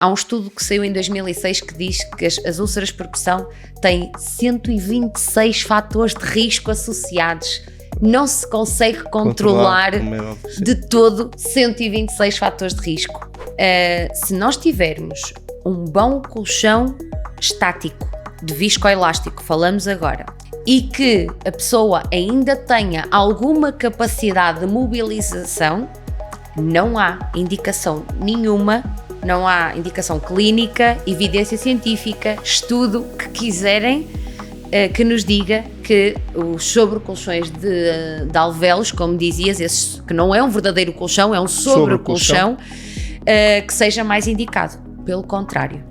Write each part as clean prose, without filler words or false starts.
Há um estudo que saiu em 2006 que diz que as úlceras por pressão têm 126 fatores de risco associados. Não se consegue controlar de todo 126 fatores de risco. Se nós tivermos um bom colchão estático, de viscoelástico, falamos agora, e que a pessoa ainda tenha alguma capacidade de mobilização, não há indicação nenhuma, não há indicação clínica, evidência científica, estudo que quiserem que nos diga que os sobrecolchões de alvéolos, como dizias, esse, que não é um verdadeiro colchão, é um sobrecolchão, que seja mais indicado. Pelo contrário.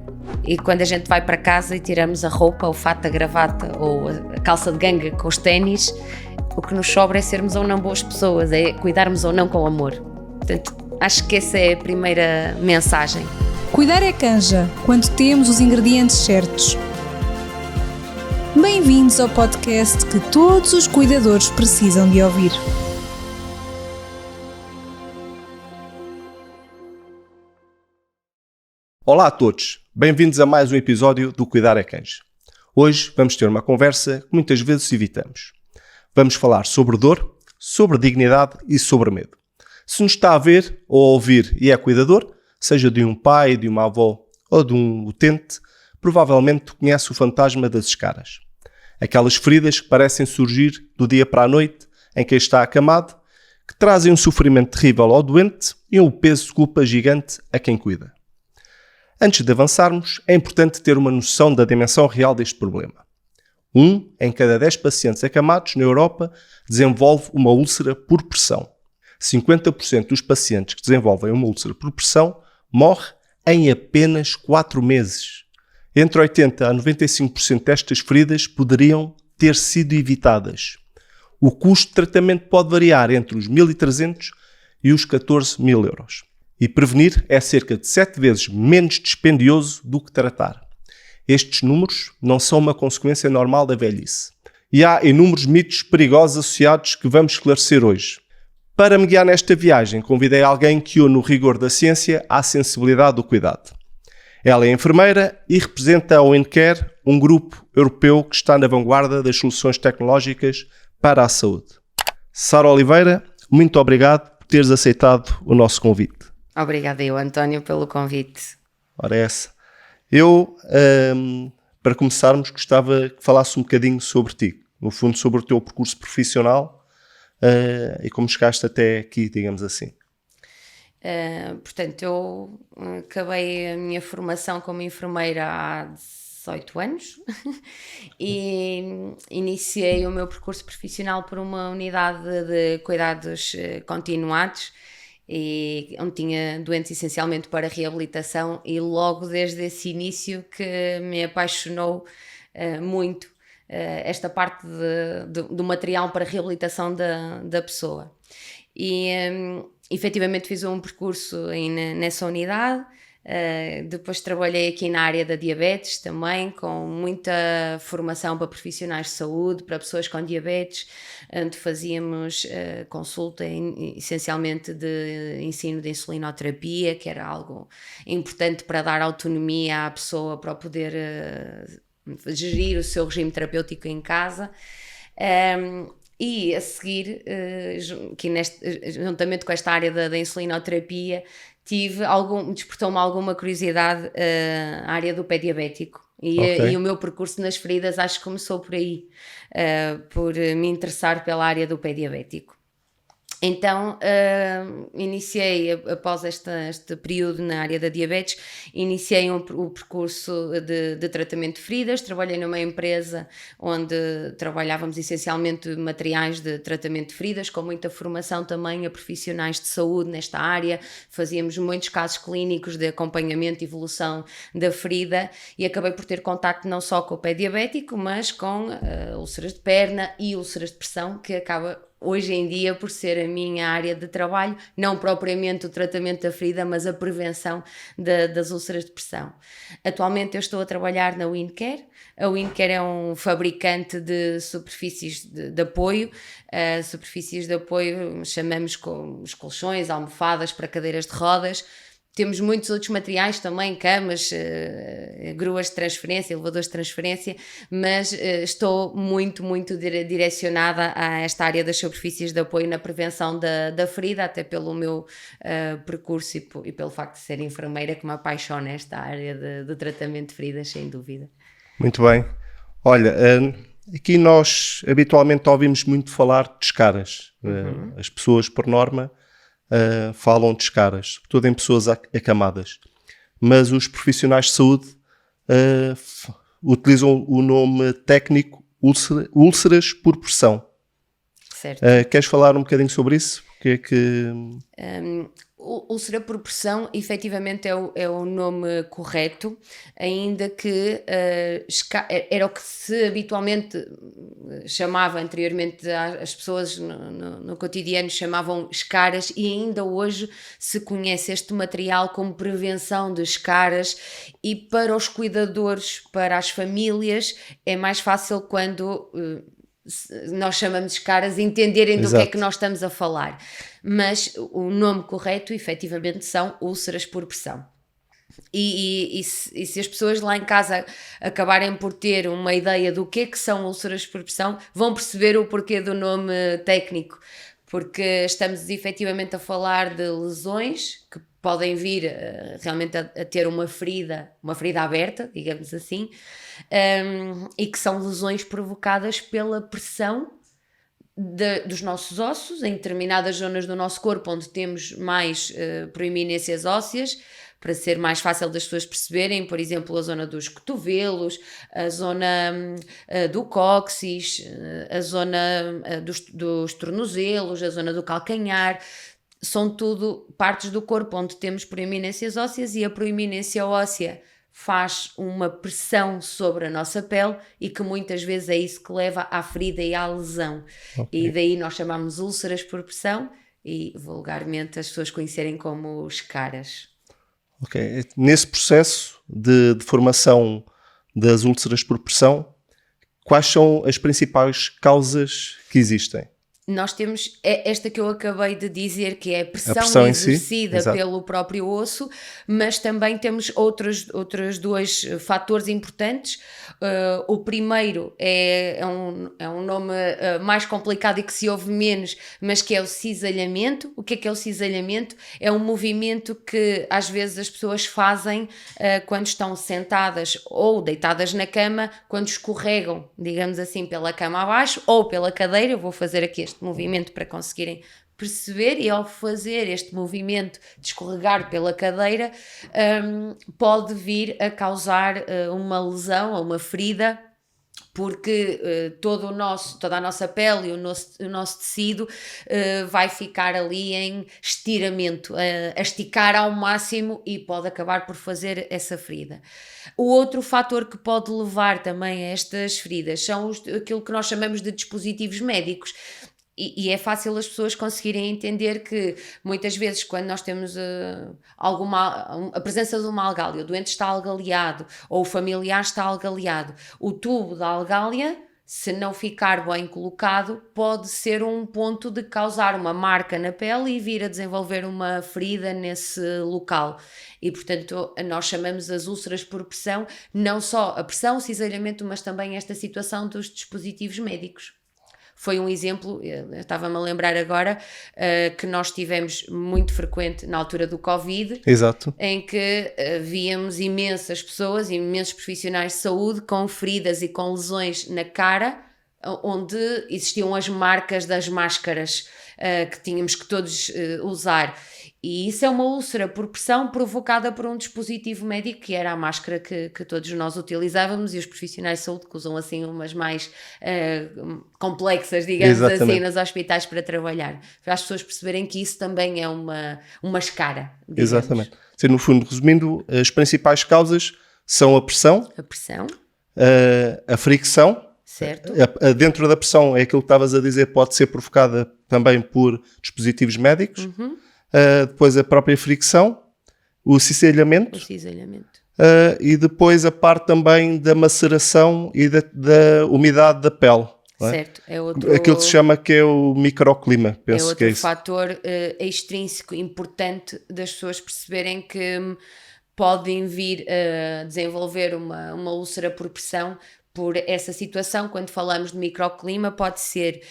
E quando a gente vai para casa e tiramos a roupa, o fato, a gravata ou a calça de ganga com os ténis, o que nos sobra é sermos ou não boas pessoas, é cuidarmos ou não com amor. Portanto, acho que essa é a primeira mensagem. Cuidar é canja, quando temos os ingredientes certos. Bem-vindos ao podcast que todos os cuidadores precisam de ouvir. Olá a todos, bem-vindos a mais um episódio do Cuidar é Canja. Hoje vamos ter uma conversa que muitas vezes evitamos. Vamos falar sobre dor, sobre dignidade e sobre medo. Se nos está a ver ou a ouvir e é cuidador, seja de um pai, de uma avó ou de um utente, provavelmente conhece o fantasma das escaras. Aquelas feridas que parecem surgir do dia para a noite em quem está acamado, que trazem um sofrimento terrível ao doente e um peso de culpa gigante a quem cuida. Antes de avançarmos, é importante ter uma noção da dimensão real deste problema. 1 em cada 10 pacientes acamados na Europa desenvolve uma úlcera por pressão. 50% dos pacientes que desenvolvem uma úlcera por pressão morre em apenas 4 meses. Entre 80% a 95% destas feridas poderiam ter sido evitadas. O custo de tratamento pode variar entre os 1.300 e os 14.000 euros. E prevenir é cerca de 7 vezes menos dispendioso do que tratar. Estes números não são uma consequência normal da velhice. E há inúmeros mitos perigosos associados que vamos esclarecer hoje. Para me guiar nesta viagem, convidei alguém que une o rigor da ciência à sensibilidade do cuidado. Ela é enfermeira e representa a OneCare, um grupo europeu que está na vanguarda das soluções tecnológicas para a saúde. Sara Oliveira, muito obrigado por teres aceitado o nosso convite. Obrigada eu, António, pelo convite. Ora essa. Eu, para começarmos, gostava que falasse um bocadinho sobre ti. No fundo, sobre o teu percurso profissional e como chegaste até aqui, digamos assim. Portanto, eu acabei a minha formação como enfermeira há 18 anos e iniciei o meu percurso profissional por uma unidade de cuidados continuados, e onde tinha doentes essencialmente para reabilitação, e logo desde esse início que me apaixonou muito esta parte do material para reabilitação da pessoa. E efetivamente fiz um percurso nessa unidade. Depois trabalhei aqui na área da diabetes também, com muita formação para profissionais de saúde, para pessoas com diabetes, onde fazíamos consulta essencialmente de ensino de insulinoterapia, que era algo importante para dar autonomia à pessoa para poder gerir o seu regime terapêutico em casa. E a seguir, juntamente com esta área da insulinoterapia, despertou-me alguma curiosidade a área do pé diabético. E o meu percurso nas feridas acho que começou por aí, por me interessar pela área do pé diabético. Então, iniciei, após este período na área da diabetes, iniciei o percurso de tratamento de feridas. Trabalhei numa empresa onde trabalhávamos essencialmente materiais de tratamento de feridas, com muita formação também a profissionais de saúde nesta área. Fazíamos muitos casos clínicos de acompanhamento e evolução da ferida, e acabei por ter contacto não só com o pé diabético, mas com úlceras de perna e úlceras de pressão, que acaba hoje em dia por ser a minha área de trabalho, não propriamente o tratamento da ferida, mas a prevenção das úlceras de pressão. Atualmente eu estou a trabalhar na OneCare. A OneCare é um fabricante de superfícies de apoio. Superfícies de apoio chamamos com os colchões, almofadas para cadeiras de rodas. temos muitos outros materiais também, camas, gruas de transferência, elevadores de transferência, mas estou muito direcionada a esta área das superfícies de apoio na prevenção da ferida, até pelo meu percurso e pelo facto de ser enfermeira, que me apaixona esta área de tratamento de feridas, sem dúvida. Muito bem. Olha, aqui nós habitualmente ouvimos muito falar de escaras. As pessoas, por norma, falam de escaras, sobretudo em pessoas acamadas. Mas os profissionais de saúde utilizam o nome técnico úlceras por pressão. Certo. Queres falar um bocadinho sobre isso? Porque é que... Úlcera por pressão, efetivamente, é o nome correto, ainda que era o que se habitualmente chamava anteriormente, as pessoas no cotidiano chamavam escaras, e ainda hoje se conhece este material como prevenção de escaras, e para os cuidadores, para as famílias, é mais fácil quando... nós chamamos de escaras, entenderem do que é que nós estamos a falar. Mas o nome correto, efetivamente, são úlceras por pressão. E se as pessoas lá em casa acabarem por ter uma ideia do que são úlceras por pressão, vão perceber o porquê do nome técnico, porque estamos efetivamente a falar de lesões que podem vir realmente a ter uma ferida aberta, digamos assim, e que são lesões provocadas pela pressão dos nossos ossos em determinadas zonas do nosso corpo onde temos mais proeminências ósseas, para ser mais fácil das pessoas perceberem, por exemplo, a zona dos cotovelos, a zona do cóccix, a zona dos tornozelos, a zona do calcanhar. São tudo partes do corpo onde temos proeminências ósseas, e a proeminência óssea faz uma pressão sobre a nossa pele, e que muitas vezes é isso que leva à ferida e à lesão. Okay. E daí nós chamamos úlceras por pressão, e vulgarmente as pessoas conhecerem como escaras. Ok. Nesse processo de formação das úlceras por pressão, quais são as principais causas que existem? Nós temos esta que eu acabei de dizer, que é a pressão exercida pelo próprio osso, mas também temos outros dois fatores importantes. O primeiro é um nome mais complicado e que se ouve menos, mas que é o cisalhamento. O que é o cisalhamento? É um movimento que às vezes as pessoas fazem quando estão sentadas ou deitadas na cama, quando escorregam, digamos assim, pela cama abaixo ou pela cadeira. Eu vou fazer aqui este movimento para conseguirem perceber, e ao fazer este movimento de escorregar pela cadeira, pode vir a causar uma lesão ou uma ferida, porque toda a nossa pele e o nosso tecido vai ficar ali em estiramento, a esticar ao máximo, e pode acabar por fazer essa ferida. O outro fator que pode levar também a estas feridas são aquilo que nós chamamos de dispositivos médicos. E é fácil as pessoas conseguirem entender que muitas vezes, quando nós temos a presença de uma algália, o doente está algaleado ou o familiar está algaleado, o tubo da algália, se não ficar bem colocado, pode ser um ponto de causar uma marca na pele e vir a desenvolver uma ferida nesse local. E, portanto, nós chamamos as úlceras por pressão, não só a pressão, o cisalhamento, mas também esta situação dos dispositivos médicos. Foi um exemplo, eu estava-me a lembrar agora, que nós tivemos muito frequente na altura do Covid. Exato. Em que víamos imensas pessoas, imensos profissionais de saúde com feridas e com lesões na cara, onde existiam as marcas das máscaras que tínhamos que todos usar. E isso é uma úlcera por pressão provocada por um dispositivo médico, que era a máscara que todos nós utilizávamos, e os profissionais de saúde que usam assim umas mais complexas, digamos assim, nos hospitais para trabalhar. Para as pessoas perceberem que isso também é uma escara. Digamos. Exatamente. No fundo, resumindo, as principais causas são a pressão, a fricção. Certo. Dentro da pressão, é aquilo que estavas a dizer, pode ser provocada também por dispositivos médicos. Depois a própria fricção, o cisalhamento. E depois a parte também da maceração e da umidade da pele. não é? Certo, é outro... Aquilo que se chama que é o microclima, penso outro que é isso. fator extrínseco importante das pessoas perceberem que podem vir a desenvolver uma úlcera por pressão por essa situação. Quando falamos de microclima, pode ser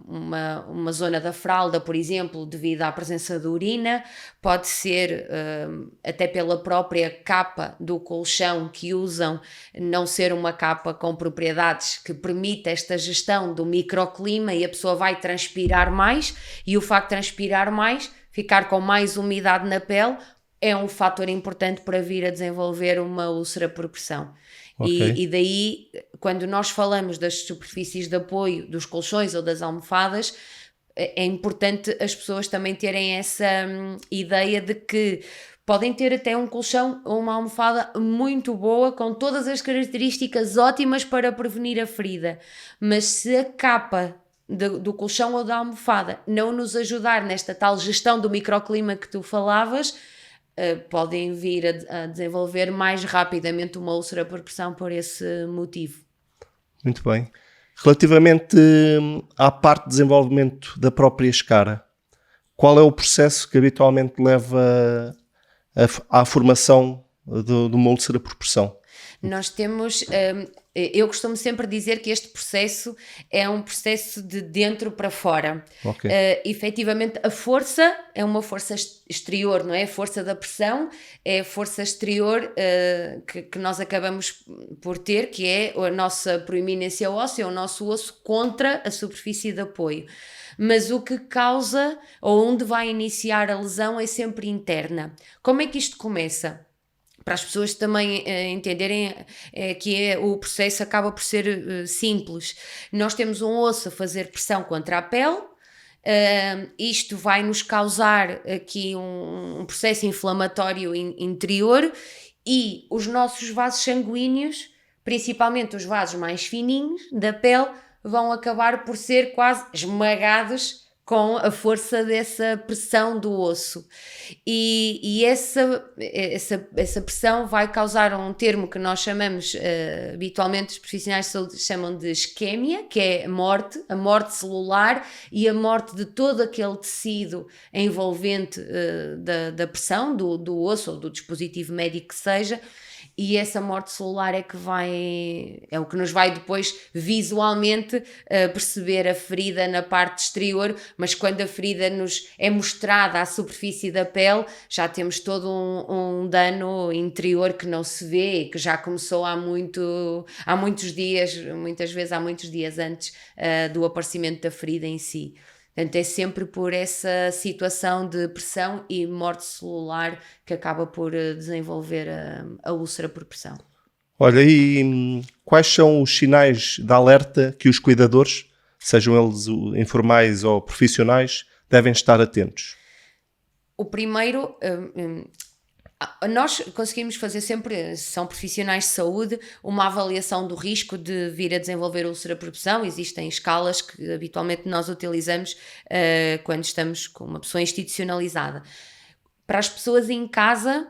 uma zona da fralda, por exemplo, devido à presença de urina, pode ser até pela própria capa do colchão que usam, não ser uma capa com propriedades que permita esta gestão do microclima, e a pessoa vai transpirar mais, e o facto de transpirar mais, ficar com mais umidade na pele, é um fator importante para vir a desenvolver uma úlcera por pressão. Okay. E daí, quando nós falamos das superfícies de apoio, dos colchões ou das almofadas, é importante as pessoas também terem essa ideia de que podem ter até um colchão ou uma almofada muito boa, com todas as características ótimas para prevenir a ferida, mas se a capa do colchão ou da almofada não nos ajudar nesta tal gestão do microclima que tu falavas, podem vir a desenvolver mais rapidamente uma úlcera por pressão por esse motivo. Muito bem. Relativamente à parte de desenvolvimento da própria escara, qual é o processo que habitualmente leva à formação de uma úlcera por pressão? Nós temos, eu costumo sempre dizer que este processo é um processo de dentro para fora. Okay. Efetivamente, a força é uma força exterior, não é? A força da pressão é a força exterior que nós acabamos por ter, que é a nossa proeminência óssea, o nosso osso contra a superfície de apoio. Mas o que causa, ou onde vai iniciar a lesão, é sempre interna. Como é que isto começa? Para as pessoas também entenderem que o processo acaba por ser simples. Nós temos um osso a fazer pressão contra a pele, isto vai nos causar aqui um processo inflamatório interior, e os nossos vasos sanguíneos, principalmente os vasos mais fininhos da pele, vão acabar por ser quase esmagados com a força dessa pressão do osso. E essa pressão vai causar um termo que nós chamamos, habitualmente os profissionais de saúde chamam de isquémia, que é a morte celular e a morte de todo aquele tecido envolvente da pressão, do osso ou do dispositivo médico que seja. E essa morte celular é o que nos vai depois visualmente perceber a ferida na parte exterior, mas quando a ferida nos é mostrada à superfície da pele, já temos todo um dano interior que não se vê e que já começou há muitos dias, muitas vezes há muitos dias antes do aparecimento da ferida em si. Portanto, é sempre por essa situação de pressão e morte celular que acaba por desenvolver a úlcera por pressão. Olha, e quais são os sinais de alerta que os cuidadores, sejam eles informais ou profissionais, devem estar atentos? O primeiro... nós conseguimos fazer sempre, se são profissionais de saúde, uma avaliação do risco de vir a desenvolver úlcera por pressão. Existem escalas que habitualmente nós utilizamos quando estamos com uma pessoa institucionalizada. Para as pessoas em casa,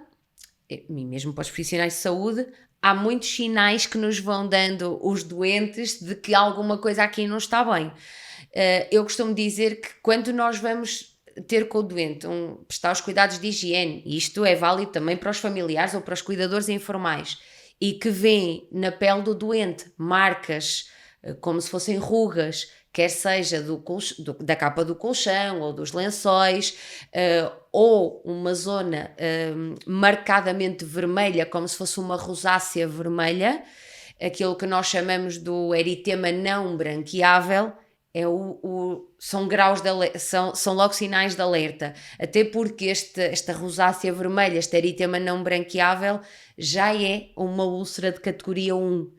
e mesmo para os profissionais de saúde, há muitos sinais que nos vão dando os doentes de que alguma coisa aqui não está bem. Eu costumo dizer que quando nós vamos ter com o doente, prestar os cuidados de higiene, e isto é válido também para os familiares ou para os cuidadores informais, e que vêem na pele do doente marcas como se fossem rugas, quer seja da capa do colchão ou dos lençóis, ou uma zona marcadamente vermelha, como se fosse uma rosácea vermelha, aquilo que nós chamamos do eritema não branqueável, são graus são logo sinais de alerta, até porque esta rosácea vermelha, este eritema não branqueável, já é uma úlcera de categoria 1.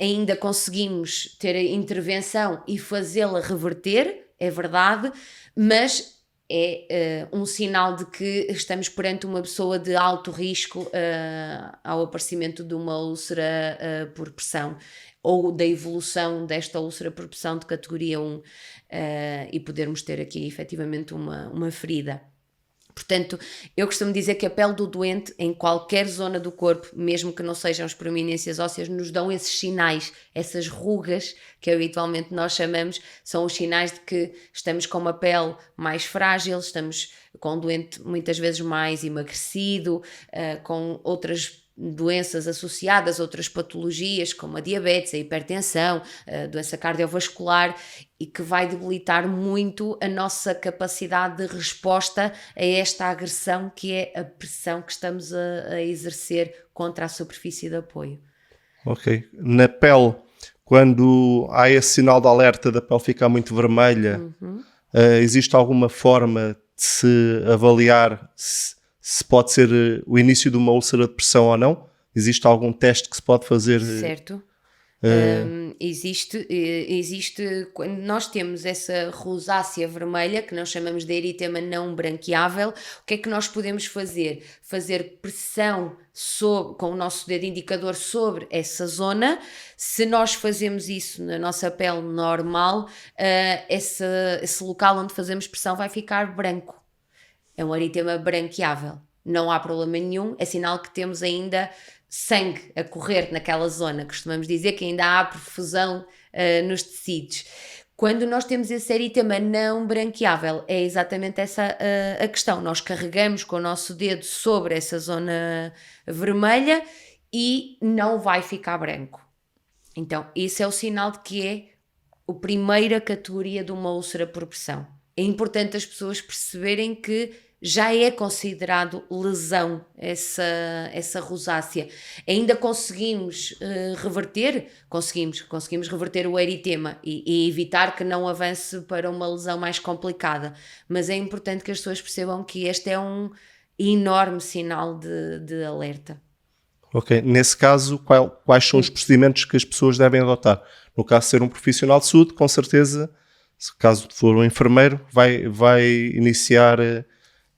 Ainda conseguimos ter a intervenção e fazê-la reverter, é verdade, mas é um sinal de que estamos perante uma pessoa de alto risco ao aparecimento de uma úlcera por pressão, ou da evolução desta úlcera por pressão de categoria 1, e podermos ter aqui efetivamente uma ferida. Portanto, eu costumo dizer que a pele do doente, em qualquer zona do corpo, mesmo que não sejam as proeminências ósseas, nos dão esses sinais, essas rugas, que habitualmente nós chamamos, são os sinais de que estamos com uma pele mais frágil, estamos com um doente muitas vezes mais emagrecido, com outras doenças associadas, outras patologias como a diabetes, a hipertensão, a doença cardiovascular, e que vai debilitar muito a nossa capacidade de resposta a esta agressão que é a pressão que estamos a exercer contra a superfície de apoio. Ok. Na pele, quando há esse sinal de alerta da pele ficar muito vermelha, existe alguma forma de se avaliar se pode ser o início de uma úlcera de pressão ou não? Existe algum teste que se pode fazer? Certo. Existe, quando nós temos essa rosácea vermelha, que nós chamamos de eritema não branqueável, o que é que nós podemos fazer? Fazer pressão com o nosso dedo indicador sobre essa zona. Se nós fazemos isso na nossa pele normal, esse local onde fazemos pressão vai ficar branco. É um eritema branqueável, não há problema nenhum, é sinal que temos ainda sangue a correr naquela zona, costumamos dizer que ainda há perfusão nos tecidos. Quando nós temos esse eritema não branqueável, é exatamente essa a questão, nós carregamos com o nosso dedo sobre essa zona vermelha e não vai ficar branco. Então, esse é o sinal de que é a primeira categoria de uma úlcera por pressão. É importante as pessoas perceberem que já é considerado lesão essa rosácea. Ainda conseguimos reverter? Conseguimos reverter o eritema e evitar que não avance para uma lesão mais complicada. Mas é importante que as pessoas percebam que este é um enorme sinal de alerta. Ok, nesse caso, quais são os procedimentos que as pessoas devem adotar? No caso de ser um profissional de saúde, com certeza, se caso for um enfermeiro, vai iniciar a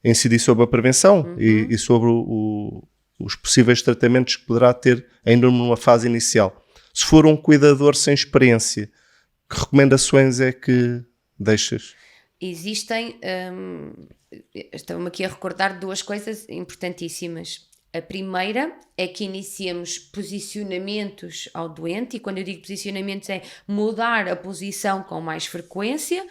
incidir sobre a prevenção e sobre os possíveis tratamentos que poderá ter ainda numa fase inicial. Se for um cuidador sem experiência, que recomendações é que deixas? Existem, estou-me aqui a recordar duas coisas importantíssimas. A primeira é que iniciemos posicionamentos ao doente, e quando eu digo posicionamentos é mudar a posição com mais frequência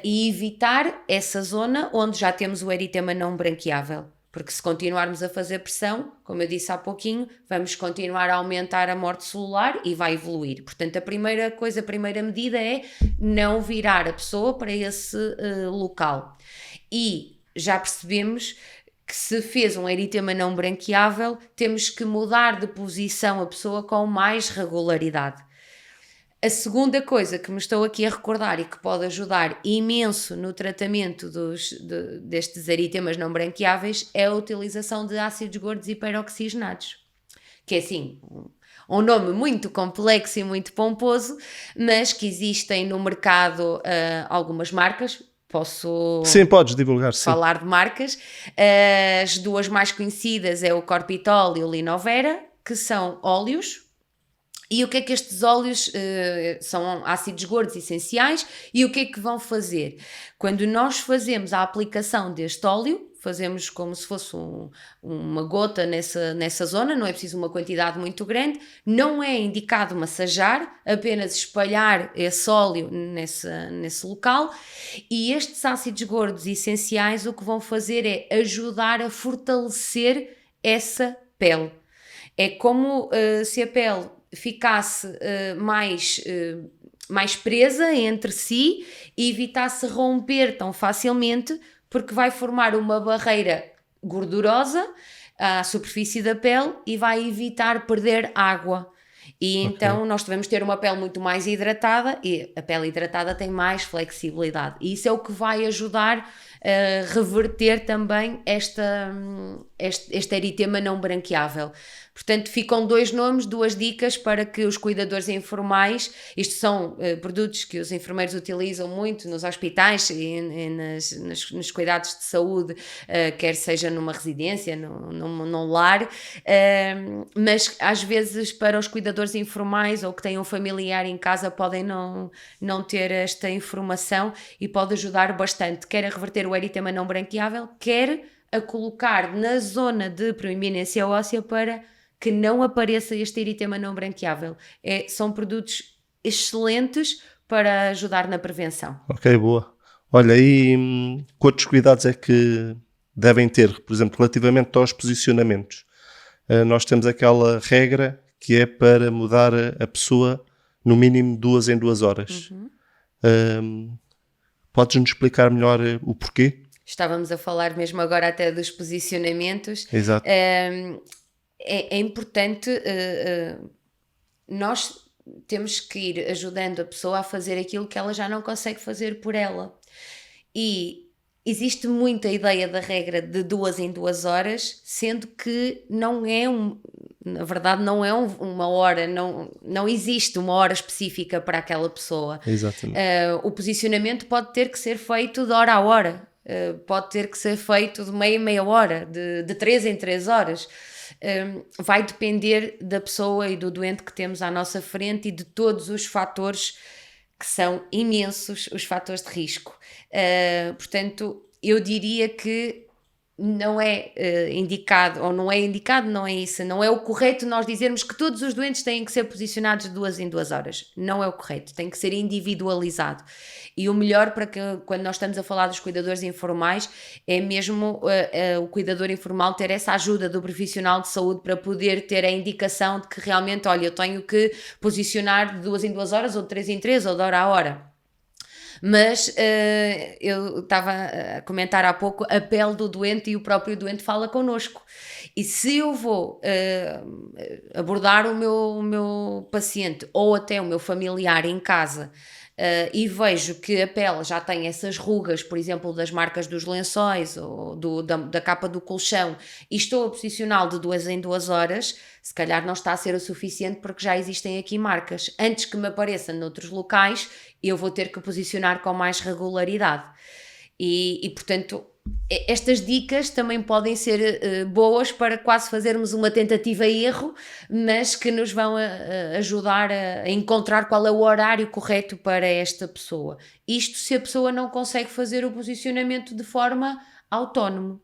e evitar essa zona onde já temos o eritema não branqueável. Porque se continuarmos a fazer pressão, como eu disse há pouquinho, vamos continuar a aumentar a morte celular e vai evoluir. Portanto, a primeira medida é não virar a pessoa para esse local. E já percebemos que se fez um eritema não branqueável, temos que mudar de posição a pessoa com mais regularidade. A segunda coisa que me estou aqui a recordar e que pode ajudar imenso no tratamento destes eritemas não branqueáveis é a utilização de ácidos gordos hiperoxigenados, que é assim, um nome muito complexo e muito pomposo, mas que existem no mercado algumas marcas. Sim, podes divulgar, falar de marcas. As duas mais conhecidas é o Corpitol e o Linovera, que são óleos. E o que é que estes óleos são ácidos gordos essenciais, e o que é que vão fazer? Quando nós fazemos a aplicação deste óleo, fazemos como se fosse uma gota nessa zona, não é preciso uma quantidade muito grande, não é indicado massajar, apenas espalhar esse óleo nesse local, e estes ácidos gordos essenciais o que vão fazer é ajudar a fortalecer essa pele. É como se a pele ficasse mais presa entre si e evitasse romper tão facilmente, porque vai formar uma barreira gordurosa à superfície da pele e vai evitar perder água. E então nós devemos ter uma pele muito mais hidratada, e a pele hidratada tem mais flexibilidade. E isso é o que vai ajudar a reverter também este eritema não branqueável. Portanto, ficam dois nomes, duas dicas para que os cuidadores informais, isto são produtos que os enfermeiros utilizam muito nos hospitais e nos cuidados de saúde, quer seja numa residência, num lar, mas às vezes para os cuidadores informais ou que têm um familiar em casa podem não ter esta informação, e pode ajudar bastante, quer a reverter o o eritema não branqueável, quer a colocar na zona de proeminência óssea para que não apareça este eritema não branqueável. São produtos excelentes para ajudar na prevenção. Ok, boa. Olha, e que outros cuidados é que devem ter, por exemplo, relativamente aos posicionamentos? Nós temos aquela regra que é para mudar a pessoa no mínimo 2 em 2 horas. Podes-nos explicar melhor o porquê? Estávamos a falar mesmo agora até dos posicionamentos. Exato. É importante, nós temos que ir ajudando a pessoa a fazer aquilo que ela já não consegue fazer por ela. E existe muita ideia da regra de 2 em 2 horas, sendo que não é na verdade não é uma hora, não existe uma hora específica para aquela pessoa. Exatamente. O posicionamento pode ter que ser feito de hora a hora, pode ter que ser feito de meia hora, de 3 em 3 horas. Vai depender da pessoa e do doente que temos à nossa frente e de todos os fatores, que são imensos, os fatores de risco. Portanto, eu diria que não é indicado, ou não é indicado, não é isso, não é o correto nós dizermos que todos os doentes têm que ser posicionados de 2 em 2 horas. Não é o correto, tem que ser individualizado. E o melhor para que, quando nós estamos a falar dos cuidadores informais, é mesmo o cuidador informal ter essa ajuda do profissional de saúde para poder ter a indicação de que realmente, olha, eu tenho que posicionar de 2 em 2 horas, ou de 3 em 3, ou de hora a hora. Mas eu estava a comentar há pouco a pele do doente e o próprio doente fala connosco. E se eu vou abordar o meu paciente ou até o meu familiar em casa e vejo que a pele já tem essas rugas, por exemplo, das marcas dos lençóis ou da capa do colchão, e estou a posicioná-lo de 2 em 2 horas, se calhar não está a ser o suficiente, porque já existem aqui marcas. Antes que me apareça noutros locais, eu vou ter que posicionar com mais regularidade. E portanto, estas dicas também podem ser boas para quase fazermos uma tentativa e erro, mas que nos vão ajudar a encontrar qual é o horário correto para esta pessoa. Isto se a pessoa não consegue fazer o posicionamento de forma autónoma.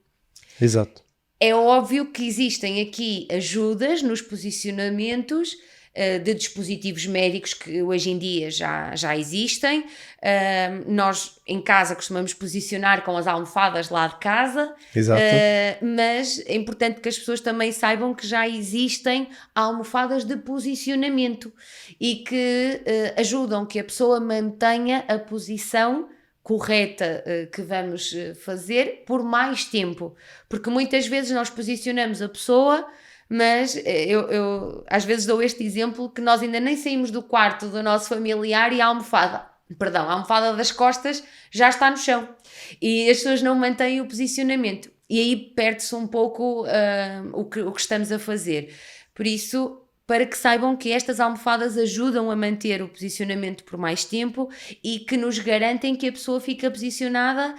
Exato. É óbvio que existem aqui ajudas nos posicionamentos de dispositivos médicos que hoje em dia já existem. Nós em casa costumamos posicionar com as almofadas lá de casa. Exato. Mas é importante que as pessoas também saibam que já existem almofadas de posicionamento e que ajudam que a pessoa mantenha a posição correta que vamos fazer por mais tempo, porque muitas vezes nós posicionamos a pessoa, mas eu às vezes dou este exemplo, que nós ainda nem saímos do quarto do nosso familiar e a almofada das costas já está no chão e as pessoas não mantêm o posicionamento e aí perde-se um pouco o que estamos a fazer. Por isso, para que saibam que estas almofadas ajudam a manter o posicionamento por mais tempo e que nos garantem que a pessoa fica posicionada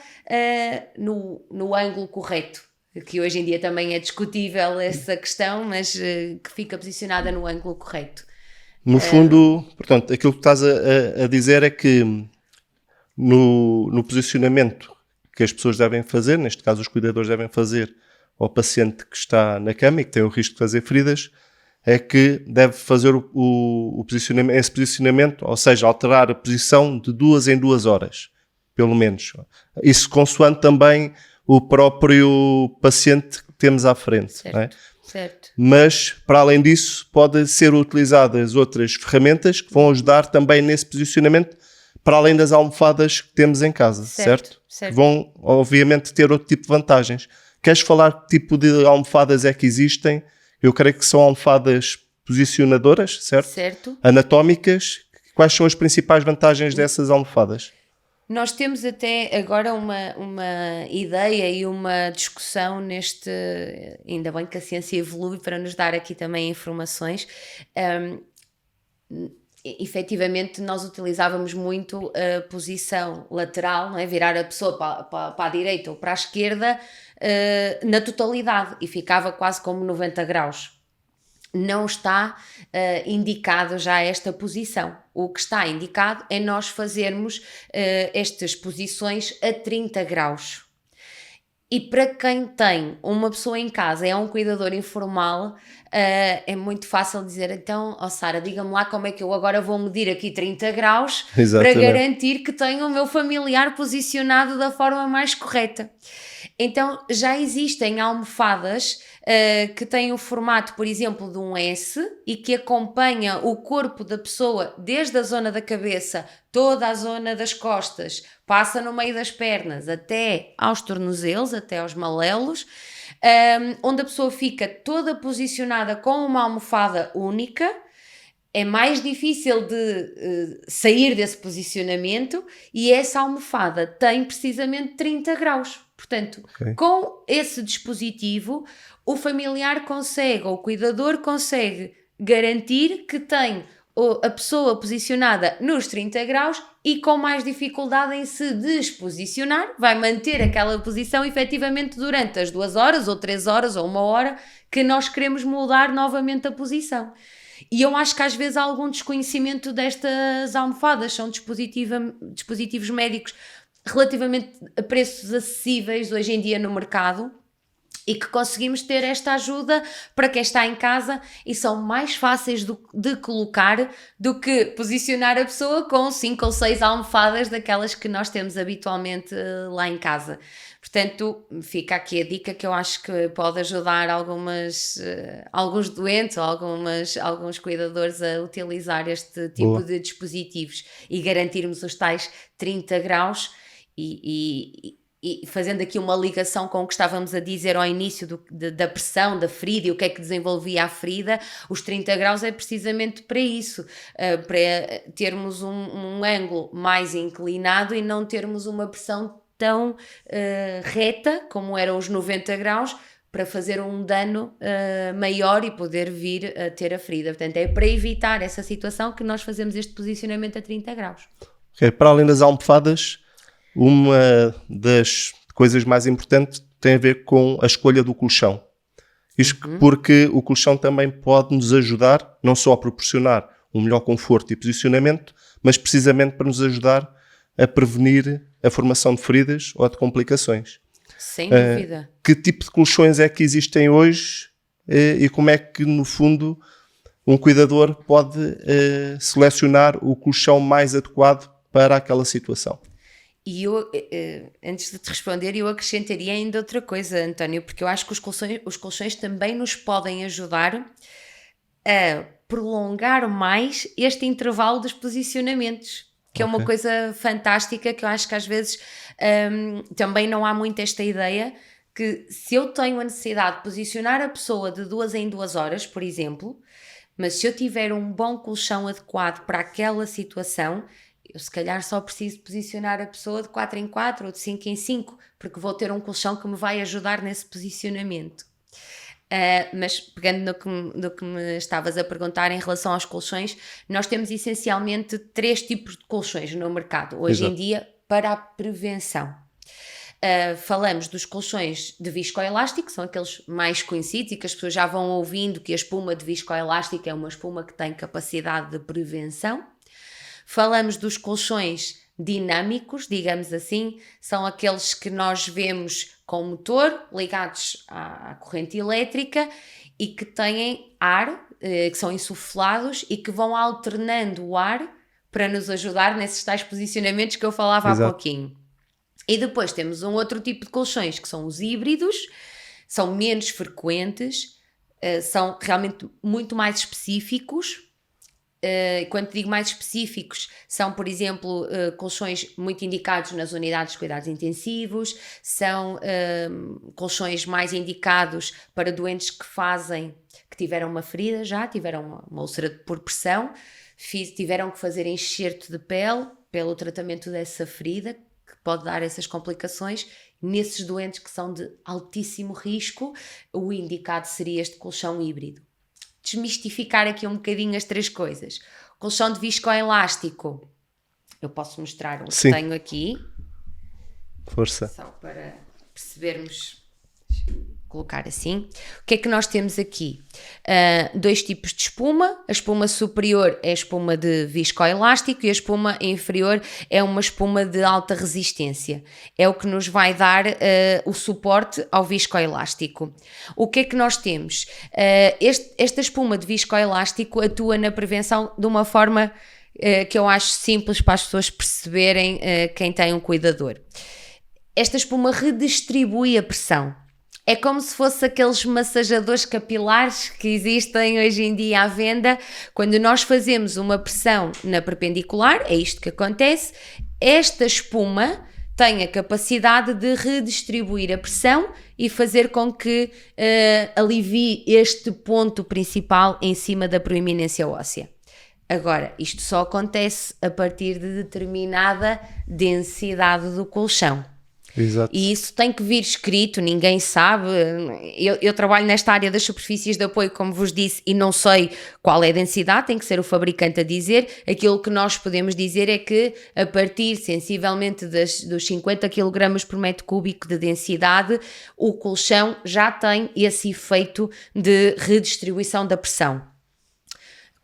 no ângulo correto, que hoje em dia também é discutível essa questão, mas que fica posicionada no ângulo correto. No fundo, portanto, aquilo que estás a dizer é que no posicionamento que as pessoas devem fazer, neste caso os cuidadores devem fazer ao paciente que está na cama e que tem o risco de fazer feridas, é que deve fazer o posicionamento, esse posicionamento, ou seja, alterar a posição de 2 em 2 horas, pelo menos. Isso consoante também o próprio paciente que temos à frente. Certo, não é? Certo. Mas, para além disso, podem ser utilizadas outras ferramentas que vão ajudar também nesse posicionamento, para além das almofadas que temos em casa, certo? Que vão, obviamente, ter outro tipo de vantagens. Queres falar que tipo de almofadas é que existem? Eu creio que são almofadas posicionadoras, certo? Certo. Anatómicas. Quais são as principais vantagens dessas almofadas? Nós temos até agora uma ideia e uma discussão ainda bem que a ciência evolui para nos dar aqui também informações. Efetivamente nós utilizávamos muito a posição lateral, não é? Virar a pessoa para a direita ou para a esquerda na totalidade e ficava quase como 90 graus. Não está indicado já esta posição. O que está indicado é nós fazermos estas posições a 30 graus. E para quem tem uma pessoa em casa, é um cuidador informal, é muito fácil dizer, então, Sara, diga-me lá como é que eu agora vou medir aqui 30 graus para garantir que tenho o meu familiar posicionado da forma mais correta. Então, já existem almofadas que têm o formato, por exemplo, de um S e que acompanha o corpo da pessoa desde a zona da cabeça, toda a zona das costas, passa no meio das pernas até aos tornozelos, até aos malelos, onde a pessoa fica toda posicionada com uma almofada única. É mais difícil de sair desse posicionamento e essa almofada tem precisamente 30 graus. Portanto, com esse dispositivo, o familiar consegue, ou o cuidador consegue garantir que tem a pessoa posicionada nos 30 graus e com mais dificuldade em se desposicionar, vai manter aquela posição efetivamente durante as 2 horas, ou 3 horas, ou 1 hora, que nós queremos mudar novamente a posição. E eu acho que às vezes há algum desconhecimento destas almofadas, são dispositivos médicos relativamente a preços acessíveis hoje em dia no mercado e que conseguimos ter esta ajuda para quem está em casa e são mais fáceis de colocar do que posicionar a pessoa com 5 ou 6 almofadas daquelas que nós temos habitualmente lá em casa. Portanto, fica aqui a dica que eu acho que pode ajudar alguns doentes ou alguns cuidadores a utilizar este tipo de dispositivos e garantirmos os tais 30 graus e fazendo aqui uma ligação com o que estávamos a dizer ao início da pressão da ferida e o que é que desenvolvia a ferida, os 30 graus é precisamente para isso, para termos um ângulo mais inclinado e não termos uma pressão tão reta como eram os 90 graus para fazer um dano maior e poder vir a ter a ferida. Portanto, é para evitar essa situação que nós fazemos este posicionamento a 30 graus. Para além das almofadas, uma das coisas mais importantes tem a ver com a escolha do colchão. Isto porque o colchão também pode nos ajudar não só a proporcionar um melhor conforto e posicionamento, mas precisamente para nos ajudar a prevenir a formação de feridas ou de complicações. Sem dúvida. Que tipo de colchões é que existem hoje e como é que, no fundo, um cuidador pode selecionar o colchão mais adequado para aquela situação? E eu, antes de te responder, eu acrescentaria ainda outra coisa, António, porque eu acho que os colchões também nos podem ajudar a prolongar mais este intervalo dos posicionamentos, que é uma coisa fantástica, que eu acho que às vezes também não há muito esta ideia, que se eu tenho a necessidade de posicionar a pessoa de 2 em 2 horas, por exemplo, mas se eu tiver um bom colchão adequado para aquela situação, eu se calhar só preciso posicionar a pessoa de 4 em 4 ou de 5 em 5, porque vou ter um colchão que me vai ajudar nesse posicionamento. Mas pegando no que me estavas a perguntar em relação aos colchões, nós temos essencialmente 3 tipos de colchões no mercado, hoje em dia, para a prevenção. Falamos dos colchões de viscoelástico, que são aqueles mais conhecidos e que as pessoas já vão ouvindo que a espuma de viscoelástico é uma espuma que tem capacidade de prevenção. Falamos dos colchões dinâmicos, digamos assim, são aqueles que nós vemos com motor ligados à corrente elétrica e que têm ar, que são insuflados e que vão alternando o ar para nos ajudar nesses tais posicionamentos que eu falava há pouquinho. E depois temos um outro tipo de colchões que são os híbridos, são menos frequentes, são realmente muito mais específicos. Quando digo mais específicos, são, por exemplo, colchões muito indicados nas unidades de cuidados intensivos, são colchões mais indicados para doentes que tiveram uma ferida já, tiveram uma úlcera por pressão, tiveram que fazer enxerto de pele pelo tratamento dessa ferida, que pode dar essas complicações. Nesses doentes que são de altíssimo risco, o indicado seria este colchão híbrido. Desmistificar aqui um bocadinho as 3 coisas. Colchão de viscoelástico, eu posso mostrar que tenho aqui. Força. Só para percebermos. colocar assim. O que é que nós temos aqui? 2 tipos de espuma. A espuma superior é a espuma de viscoelástico e a espuma inferior é uma espuma de alta resistência. É o que nos vai dar o suporte ao viscoelástico. O que é que nós temos? Esta espuma de viscoelástico atua na prevenção de uma forma que eu acho simples para as pessoas perceberem quem tem um cuidador. Esta espuma redistribui a pressão. É como se fosse aqueles massajadores capilares que existem hoje em dia à venda. Quando nós fazemos uma pressão na perpendicular, é isto que acontece, esta espuma tem a capacidade de redistribuir a pressão e fazer com que alivie este ponto principal em cima da proeminência óssea. Agora, isto só acontece a partir de determinada densidade do colchão. Exato. E isso tem que vir escrito, ninguém sabe. Eu trabalho nesta área das superfícies de apoio, como vos disse, e não sei qual é a densidade, tem que ser o fabricante a dizer. Aquilo que nós podemos dizer é que a partir sensivelmente dos 50 kg por metro cúbico de densidade, o colchão já tem esse efeito de redistribuição da pressão.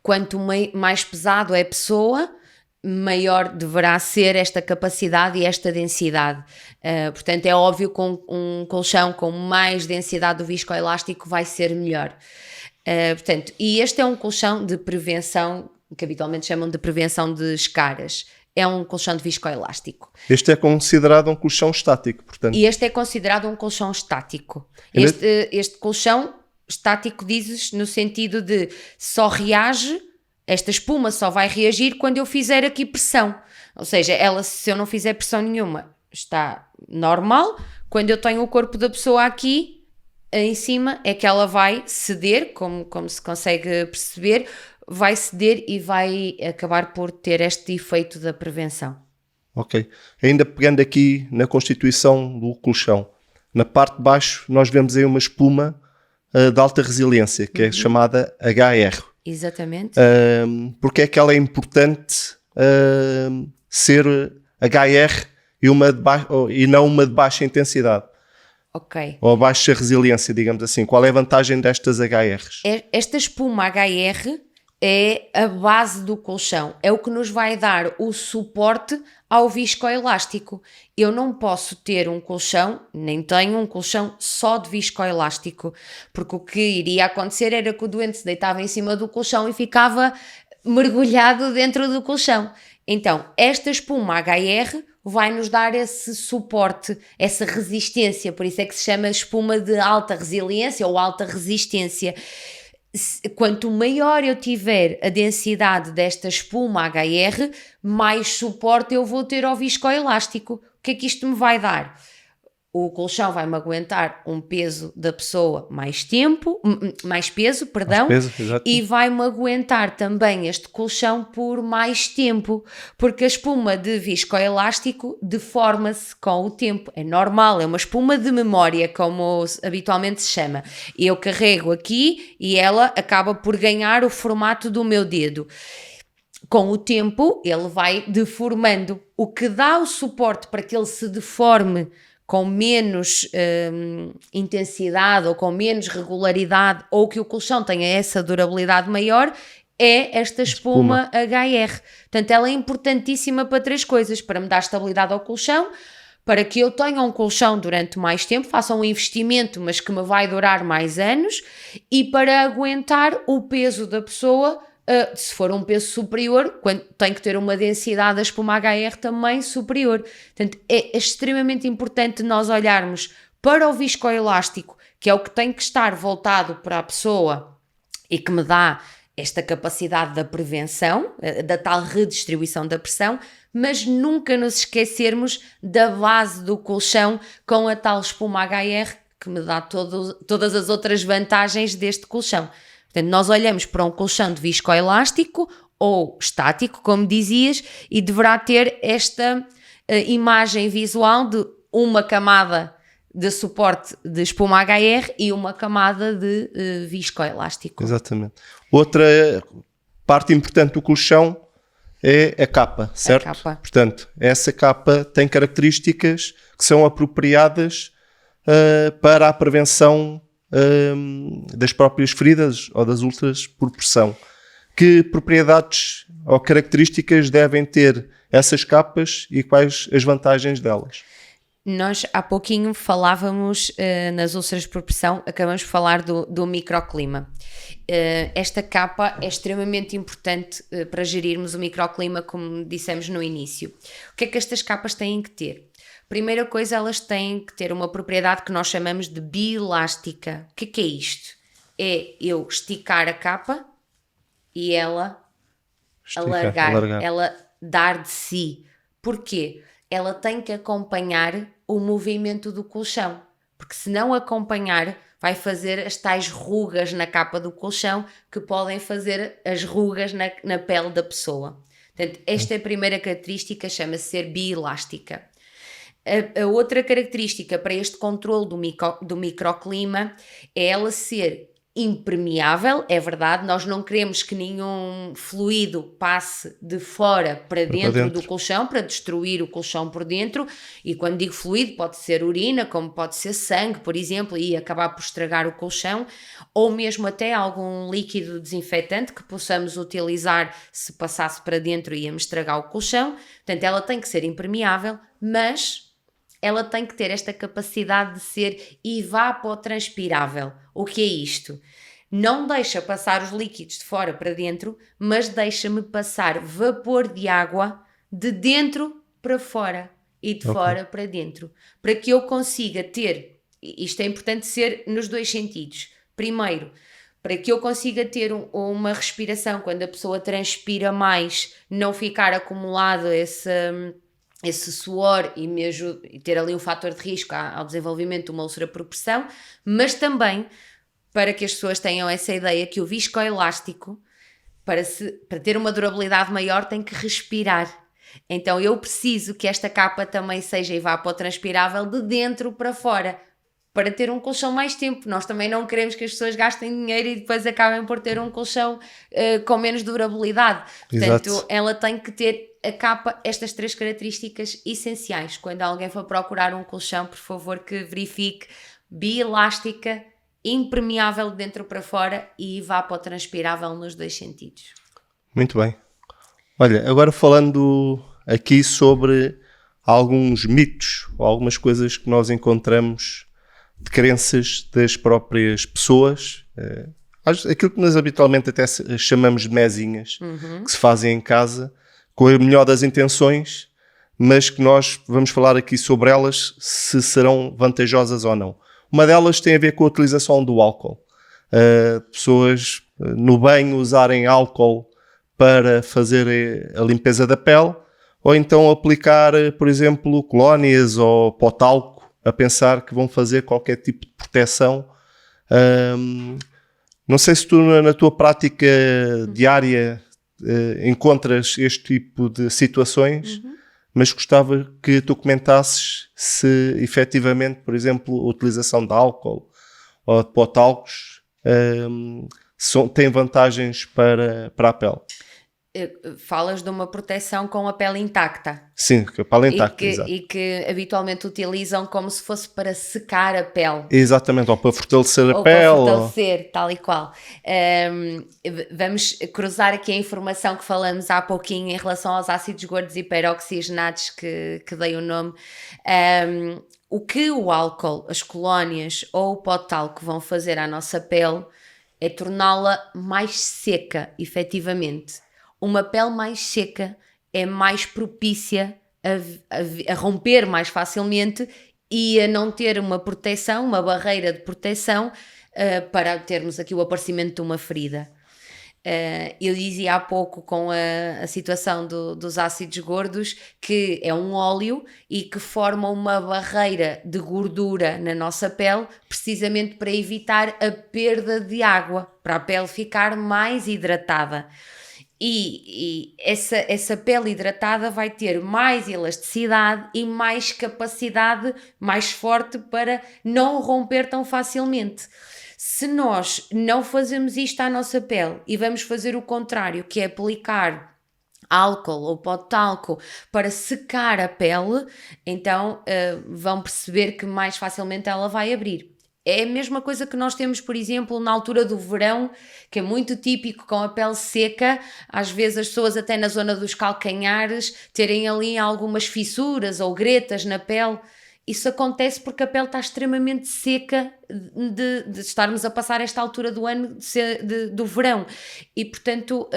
Quanto mais pesado é a pessoa, maior deverá ser esta capacidade e esta densidade. Portanto, é óbvio que um colchão com mais densidade do viscoelástico vai ser melhor. Portanto, e este é um colchão de prevenção, que habitualmente chamam de prevenção de escaras. É um colchão de viscoelástico. Este é considerado um colchão estático, portanto. E este é considerado um colchão estático. Este colchão estático dizes no sentido de só reage, esta espuma só vai reagir quando eu fizer aqui pressão. Ou seja, se eu não fizer pressão nenhuma, está normal. Quando eu tenho o corpo da pessoa aqui em cima, é que ela vai ceder, como se consegue perceber, vai ceder e vai acabar por ter este efeito da prevenção. Ok. Ainda pegando aqui na constituição do colchão, na parte de baixo nós vemos aí uma espuma de alta resiliência, que é chamada HR. Exatamente. Porque é que ela é importante ser HR e não uma de baixa intensidade? Ok. Ou baixa resiliência, digamos assim. Qual é a vantagem destas HRs? Esta espuma HR é a base do colchão, é o que nos vai dar o suporte ao viscoelástico. Eu não posso ter um colchão, nem tenho um colchão só de viscoelástico, porque o que iria acontecer era que o doente se deitava em cima do colchão e ficava mergulhado dentro do colchão. Então, esta espuma HR vai nos dar esse suporte, essa resistência, por isso é que se chama espuma de alta resiliência ou alta resistência. Quanto maior eu tiver a densidade desta espuma HR, mais suporte eu vou ter ao viscoelástico. O que é que isto me vai dar? O colchão vai-me aguentar um peso da pessoa mais peso, e vai-me aguentar também este colchão por mais tempo, porque a espuma de viscoelástico deforma-se com o tempo. É normal, é uma espuma de memória, como habitualmente se chama. Eu carrego aqui e ela acaba por ganhar o formato do meu dedo. Com o tempo, ele vai deformando, o que dá o suporte para que ele se deforme com menos intensidade ou com menos regularidade, ou que o colchão tenha essa durabilidade maior, é esta espuma HR. Portanto, ela é importantíssima para 3 coisas: para me dar estabilidade ao colchão, para que eu tenha um colchão durante mais tempo, faça um investimento, mas que me vai durar mais anos, e para aguentar o peso da pessoa. Se for um peso superior, tem que ter uma densidade da espuma HR também superior. Portanto, é extremamente importante nós olharmos para o viscoelástico, que é o que tem que estar voltado para a pessoa e que me dá esta capacidade da prevenção, da tal redistribuição da pressão, mas nunca nos esquecermos da base do colchão com a tal espuma HR que me dá todas as outras vantagens deste colchão. Portanto, nós olhamos para um colchão de viscoelástico ou estático, como dizias, e deverá ter esta imagem visual de uma camada de suporte de espuma HR e uma camada de viscoelástico. Exatamente. Outra parte importante do colchão é a capa, certo? A capa. Portanto, essa capa tem características que são apropriadas para a prevenção das próprias feridas ou das úlceras por pressão. Que propriedades ou características devem ter essas capas e quais as vantagens delas? Nós há pouquinho falávamos nas úlceras por pressão, acabamos de falar do microclima. Esta capa é extremamente importante para gerirmos o microclima, como dissemos no início. O que é que estas capas têm que ter? Primeira coisa, elas têm que ter uma propriedade que nós chamamos de bielástica. O que é isto? É eu esticar a capa e ela alargar, ela dar de si. Porquê? Ela tem que acompanhar o movimento do colchão, porque se não acompanhar, vai fazer as tais rugas na capa do colchão que podem fazer as rugas na pele da pessoa. Portanto, esta é a primeira característica, chama-se ser bielástica. A outra característica para este controle do microclima é ela ser impermeável. É verdade, nós não queremos que nenhum fluido passe de fora para dentro do colchão, para destruir o colchão por dentro, e quando digo fluido pode ser urina, como pode ser sangue, por exemplo, e acabar por estragar o colchão, ou mesmo até algum líquido desinfetante que possamos utilizar se passasse para dentro e íamos estragar o colchão. Portanto, ela tem que ser impermeável, mas ela tem que ter esta capacidade de ser evapotranspirável. O que é isto? Não deixa passar os líquidos de fora para dentro, mas deixa-me passar vapor de água de dentro para fora e de fora para dentro. Para que eu consiga ter, isto é importante ser nos dois sentidos. Primeiro, para que eu consiga ter uma respiração, quando a pessoa transpira mais, não ficar acumulado esse suor e mesmo ter ali um fator de risco ao desenvolvimento de uma úlcera por pressão, mas também para que as pessoas tenham essa ideia que o viscoelástico, para ter uma durabilidade maior, tem que respirar. Então eu preciso que esta capa também seja evapotranspirável de dentro para fora, para ter um colchão mais tempo. Nós também não queremos que as pessoas gastem dinheiro e depois acabem por ter um colchão com menos durabilidade. Portanto, exato, ela tem que ter a capa, estas três características essenciais. Quando alguém for procurar um colchão, por favor, que verifique bielástica, impermeável de dentro para fora e evapotranspirável nos dois sentidos. Muito bem. Olha, agora falando aqui sobre alguns mitos ou algumas coisas que nós encontramos de crenças das próprias pessoas, aquilo que nós habitualmente até chamamos de mesinhas, que se fazem em casa, com a melhor das intenções, mas que nós vamos falar aqui sobre elas, se serão vantajosas ou não. Uma delas tem a ver com a utilização do álcool. Pessoas no banho usarem álcool para fazer a limpeza da pele, ou então aplicar, por exemplo, colónias ou pó talco, a pensar que vão fazer qualquer tipo de proteção. Não sei se tu na tua prática diária encontras este tipo de situações, mas gostava que tu comentasses se efetivamente, por exemplo, a utilização de álcool ou de pó talcos tem vantagens para a pele. Falas de uma proteção com a pele intacta. Sim, com a pele intacta, exato. E que habitualmente utilizam como se fosse para secar a pele. Exatamente, ou para fortalecer a ou pele. Para fortalecer, tal e qual. Vamos cruzar aqui a informação que falamos há pouquinho em relação aos ácidos gordos hiperoxigenados que dei o nome. O que o álcool, as colónias ou o pó talco vão fazer à nossa pele é torná-la mais seca, efetivamente. Uma pele mais seca é mais propícia a romper mais facilmente e a não ter uma proteção, uma barreira de proteção para termos aqui o aparecimento de uma ferida. Eu dizia há pouco com a situação dos ácidos gordos que é um óleo e que forma uma barreira de gordura na nossa pele precisamente para evitar a perda de água, para a pele ficar mais hidratada. E essa pele hidratada vai ter mais elasticidade e mais capacidade mais forte para não romper tão facilmente. Se nós não fazemos isto à nossa pele e vamos fazer o contrário, que é aplicar álcool ou pó de talco para secar a pele, então vão perceber que mais facilmente ela vai abrir. É a mesma coisa que nós temos, por exemplo, na altura do verão, que é muito típico com a pele seca, às vezes as pessoas até na zona dos calcanhares terem ali algumas fissuras ou gretas na pele. Isso acontece porque a pele está extremamente seca de estarmos a passar esta altura do ano do verão. E, portanto,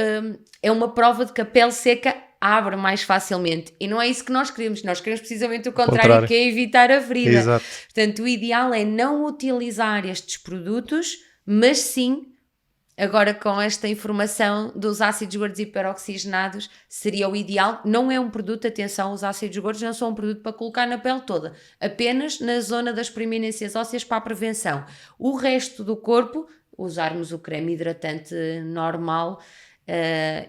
é uma prova de que a pele seca abre mais facilmente. E não é isso que nós queremos. Nós queremos precisamente o contrário. Que é evitar a ferida. Exato. Portanto, o ideal é não utilizar estes produtos, mas sim... Agora, com esta informação dos ácidos gordos hiperoxigenados, seria o ideal. Não é um produto, atenção, os ácidos gordos não são um produto para colocar na pele toda, apenas na zona das proeminências ósseas para a prevenção. O resto do corpo, usarmos o creme hidratante normal.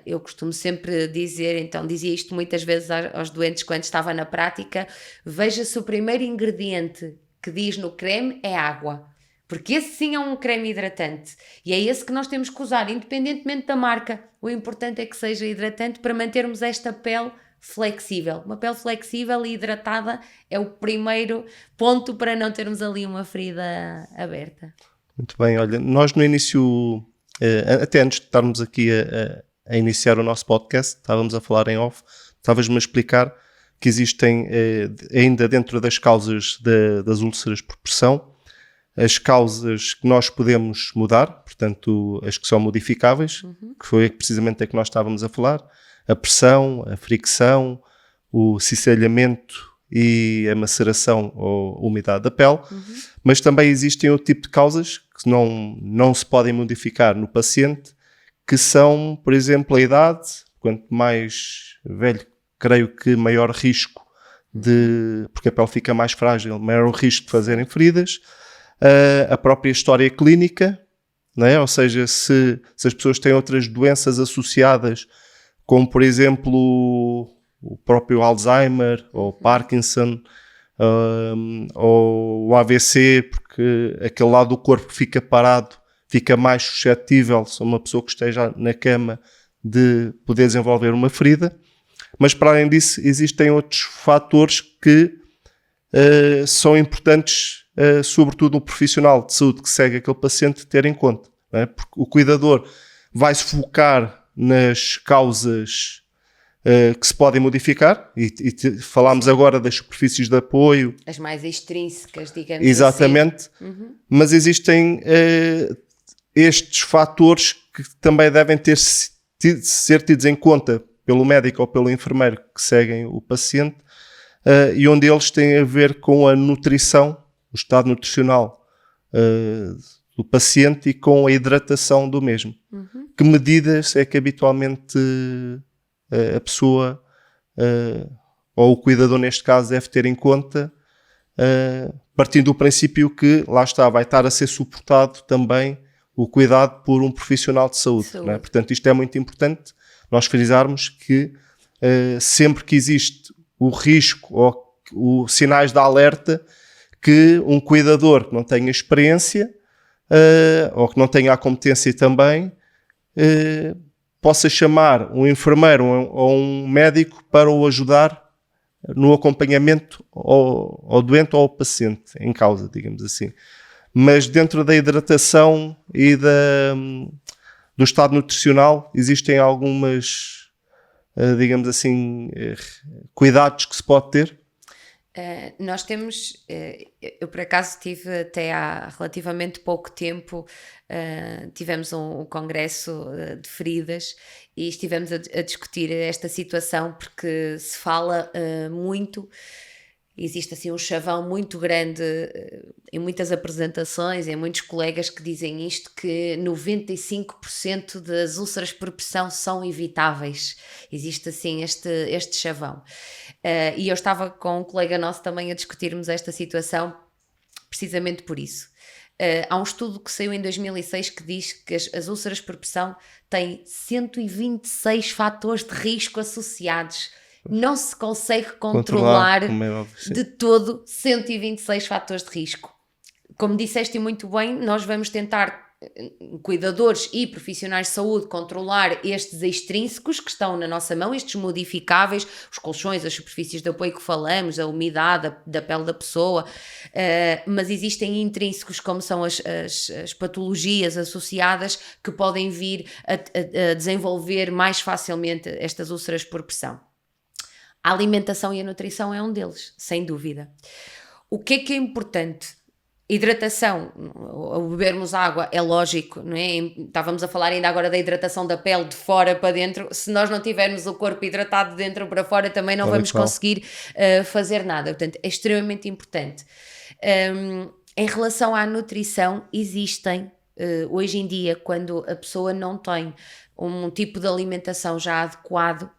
Eu costumo sempre dizer, então dizia isto muitas vezes aos doentes quando estava na prática, veja se o primeiro ingrediente que diz no creme é água. Porque esse sim é um creme hidratante e é esse que nós temos que usar, independentemente da marca. O importante é que seja hidratante para mantermos esta pele flexível. Uma pele flexível e hidratada é o primeiro ponto para não termos ali uma ferida aberta. Muito bem, olha, nós no início, até antes de estarmos aqui a iniciar o nosso podcast, estávamos a falar em off, estavas-me a explicar que existem ainda dentro das causas das úlceras por pressão, as causas que nós podemos mudar, portanto, as que são modificáveis, que foi precisamente a que nós estávamos a falar, a pressão, a fricção, o cisalhamento e a maceração ou umidade da pele, mas também existem outro tipo de causas que não se podem modificar no paciente, que são, por exemplo, a idade. Quanto mais velho, creio que maior risco porque a pele fica mais frágil, maior o risco de fazerem feridas. A própria história clínica, não é? Ou seja, se as pessoas têm outras doenças associadas, como por exemplo o próprio Alzheimer ou Parkinson ou o AVC, porque aquele lado do corpo fica parado, fica mais suscetível, se uma pessoa que esteja na cama, de poder desenvolver uma ferida. Mas para além disso existem outros fatores que são importantes, sobretudo o profissional de saúde que segue aquele paciente, ter em conta, não é? Porque o cuidador vai se focar nas causas que se podem modificar e falámos agora das superfícies de apoio, as mais extrínsecas, digamos. Exatamente, assim. Mas existem estes fatores que também devem ser tidos em conta pelo médico ou pelo enfermeiro que seguem o paciente, e onde eles têm a ver com a nutrição, o estado nutricional do paciente e com a hidratação do mesmo. Que medidas é que habitualmente a pessoa, ou o cuidador neste caso, deve ter em conta, partindo do princípio que, lá está, vai estar a ser suportado também o cuidado por um profissional de saúde. Não é? Portanto, isto é muito importante, nós frisarmos que sempre que existe o risco ou os sinais de alerta, que um cuidador que não tenha experiência ou que não tenha a competência também possa chamar um enfermeiro ou um médico para o ajudar no acompanhamento ao doente ou ao paciente em causa, digamos assim. Mas dentro da hidratação e do estado nutricional existem algumas, digamos assim, cuidados que se pode ter? Nós temos, eu por acaso tive até há relativamente pouco tempo, tivemos um congresso de feridas e estivemos a discutir esta situação porque se fala muito, existe assim um chavão muito grande em muitas apresentações, em muitos colegas que dizem isto, que 95% das úlceras por pressão são evitáveis, existe assim este chavão. E eu estava com um colega nosso também a discutirmos esta situação precisamente por isso. Há um estudo que saiu em 2006 que diz que as úlceras por pressão têm 126 fatores de risco associados. Não se consegue controlar de todo 126 fatores de risco. Como disseste muito bem, nós vamos tentar cuidadores e profissionais de saúde, controlar estes extrínsecos que estão na nossa mão, estes modificáveis, os colchões, as superfícies de apoio que falamos, a umidade da pele da pessoa, mas existem intrínsecos como são as patologias associadas que podem vir a desenvolver mais facilmente estas úlceras por pressão. A alimentação e a nutrição é um deles, sem dúvida. O que é importante? Hidratação, ao bebermos água, é lógico, não é? Estávamos a falar ainda agora da hidratação da pele de fora para dentro. Se nós não tivermos o corpo hidratado de dentro para fora, também não vamos conseguir fazer nada. Portanto, é extremamente importante. Em relação à nutrição, existem, hoje em dia, quando a pessoa não tem um tipo de alimentação já adequado,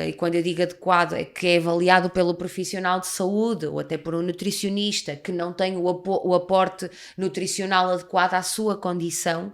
e quando eu digo adequado é que é avaliado pelo profissional de saúde ou até por um nutricionista que não tem o aporte nutricional adequado à sua condição,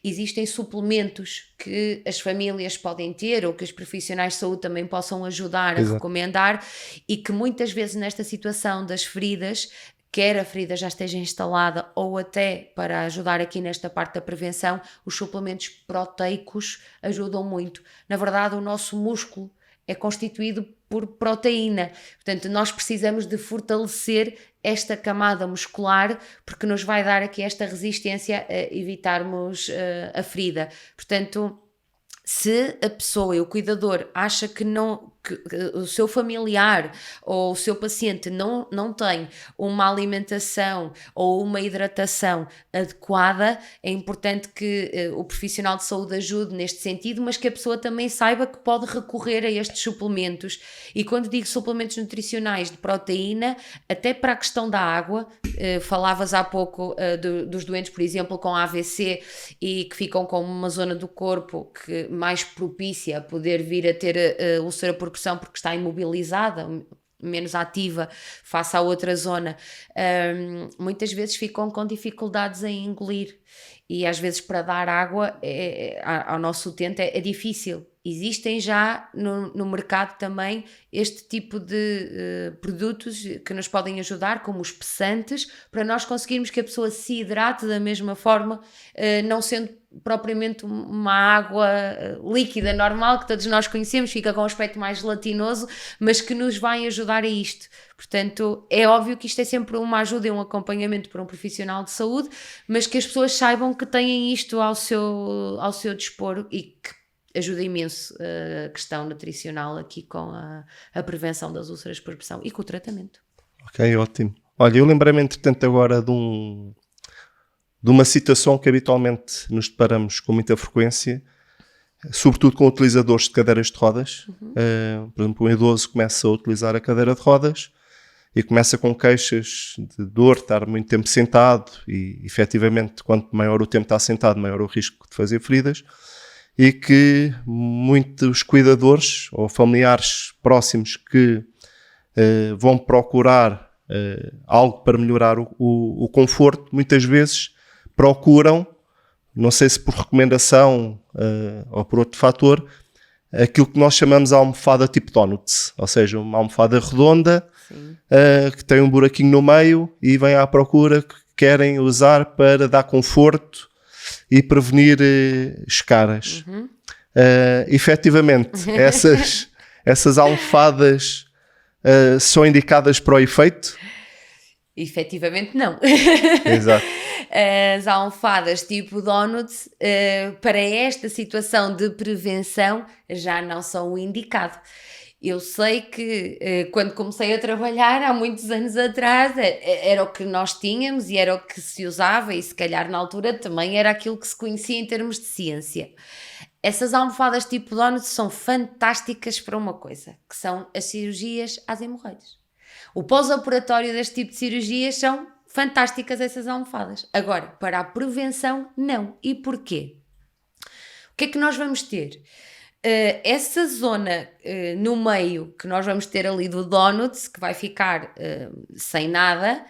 existem suplementos que as famílias podem ter ou que os profissionais de saúde também possam ajudar a recomendar e que muitas vezes nesta situação das feridas, quer a ferida já esteja instalada ou até para ajudar aqui nesta parte da prevenção, os suplementos proteicos ajudam muito. Na verdade, o nosso músculo é constituído por proteína, portanto nós precisamos de fortalecer esta camada muscular porque nos vai dar aqui esta resistência a evitarmos a ferida. Portanto, se a pessoa e o cuidador acha que o seu familiar ou o seu paciente não tem uma alimentação ou uma hidratação adequada, é importante que o profissional de saúde ajude neste sentido, mas que a pessoa também saiba que pode recorrer a estes suplementos. E quando digo suplementos nutricionais de proteína, até para a questão da água, falavas há pouco dos doentes, por exemplo, com AVC e que ficam com uma zona do corpo que mais propícia a poder vir a ter úlcera por pressão porque está imobilizada, menos ativa face à outra zona, muitas vezes ficam com dificuldades em engolir e às vezes para dar água ao nosso utente é difícil. Existem já no mercado também este tipo de produtos que nos podem ajudar, como os espessantes, para nós conseguirmos que a pessoa se hidrate da mesma forma, não sendo propriamente uma água líquida normal que todos nós conhecemos, fica com um aspecto mais gelatinoso, mas que nos vai ajudar a isto. Portanto, é óbvio que isto é sempre uma ajuda e um acompanhamento por um profissional de saúde, mas que as pessoas saibam que têm isto ao seu dispor e que ajuda imenso a questão nutricional aqui com a prevenção das úlceras por pressão e com o tratamento. Ok, ótimo. Olha, eu lembrei-me entretanto agora de uma situação que habitualmente nos deparamos com muita frequência, sobretudo com utilizadores de cadeiras de rodas. Por exemplo, um idoso começa a utilizar a cadeira de rodas e começa com queixas de dor, estar muito tempo sentado e, efetivamente, quanto maior o tempo está sentado, maior o risco de fazer feridas. E que muitos cuidadores ou familiares próximos que vão procurar algo para melhorar o conforto, muitas vezes procuram, não sei se por recomendação ou por outro fator, aquilo que nós chamamos de almofada tipo donuts, ou seja, uma almofada redonda que tem um buraquinho no meio e vem à procura que querem usar para dar conforto e prevenir escaras. Efetivamente, essas almofadas são indicadas para o efeito? Efetivamente não. Exato. As almofadas tipo donuts, para esta situação de prevenção, já não são o indicado. Eu sei que quando comecei a trabalhar há muitos anos atrás era o que nós tínhamos e era o que se usava e se calhar na altura também era aquilo que se conhecia em termos de ciência. Essas almofadas tipo donuts são fantásticas para uma coisa, que são as cirurgias às hemorroidas. O pós-operatório deste tipo de cirurgias são fantásticas essas almofadas. Agora, para a prevenção, não. E porquê? O que é que nós vamos ter? Essa zona no meio que nós vamos ter ali do donuts, que vai ficar sem nada,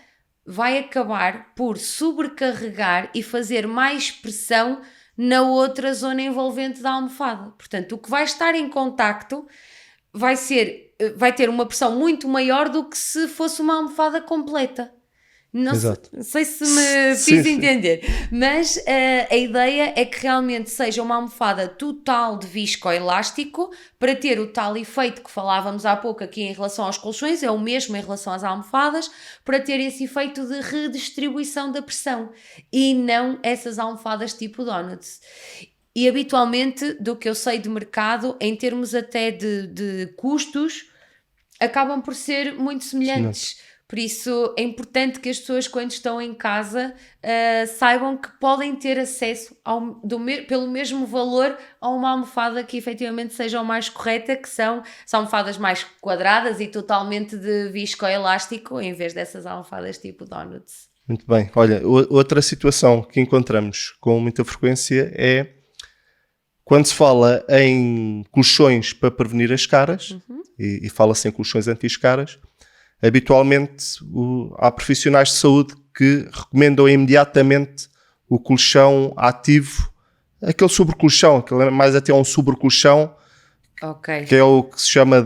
vai acabar por sobrecarregar e fazer mais pressão na outra zona envolvente da almofada. Portanto, o que vai estar em contacto vai ter uma pressão muito maior do que se fosse uma almofada completa. Não sei se me fiz entender, mas a ideia é que realmente seja uma almofada total de viscoelástico para ter o tal efeito que falávamos há pouco aqui em relação aos colchões, é o mesmo em relação às almofadas, para ter esse efeito de redistribuição da pressão e não essas almofadas tipo donuts. E habitualmente, do que eu sei de mercado, em termos até de custos, acabam por ser muito semelhantes. Por isso é importante que as pessoas, quando estão em casa, saibam que podem ter acesso pelo mesmo valor a uma almofada que efetivamente seja o mais correta, que são almofadas mais quadradas e totalmente de viscoelástico, em vez dessas almofadas tipo donuts. Muito bem. Olha, outra situação que encontramos com muita frequência é quando se fala em colchões para prevenir as caras, e fala-se em colchões anti-escaras. Habitualmente há profissionais de saúde que recomendam imediatamente o colchão ativo, aquele sobrecolchão, aquele é mais até um sobrecolchão, que é o que se chama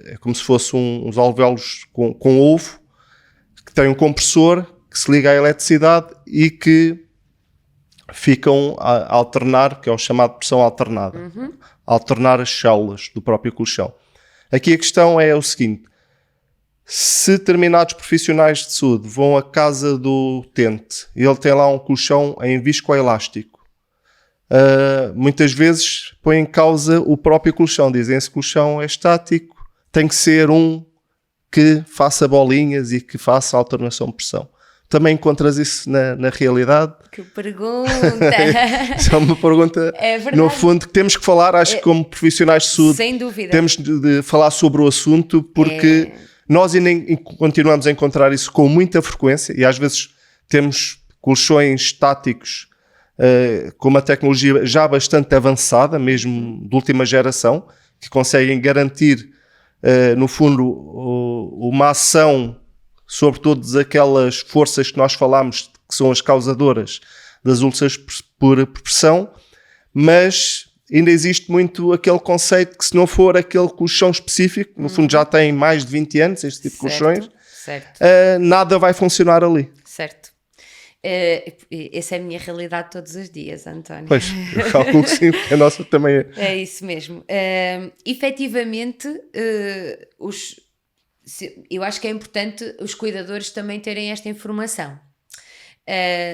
é como se fosse uns alvéolos com ovo, que tem um compressor que se liga à eletricidade e que ficam a alternar, que é o chamado pressão alternada, alternar as células do próprio colchão. Aqui a questão é o seguinte: se determinados profissionais de saúde vão à casa do utente e ele tem lá um colchão em viscoelástico, muitas vezes põe em causa o próprio colchão. Dizem: esse colchão é estático, tem que ser um que faça bolinhas e que faça alternação de pressão. Também encontras isso na realidade? Que pergunta! Isso é uma pergunta, no fundo, que temos que falar, acho que como profissionais de saúde, sem dúvida, temos de falar sobre o assunto, porque nós ainda continuamos a encontrar isso com muita frequência e às vezes temos colchões estáticos com uma tecnologia já bastante avançada, mesmo de última geração, que conseguem garantir, no fundo, uma ação sobre todas aquelas forças que nós falámos, que são as causadoras das úlceras por pressão, mas ainda existe muito aquele conceito que, se não for aquele colchão específico, no fundo já tem mais de 20 anos este tipo de colchões, nada vai funcionar ali. Certo. Essa é a minha realidade todos os dias, António. Pois, eu calculo que sim, a nossa também é. É isso mesmo. Efetivamente, eu acho que é importante os cuidadores também terem esta informação.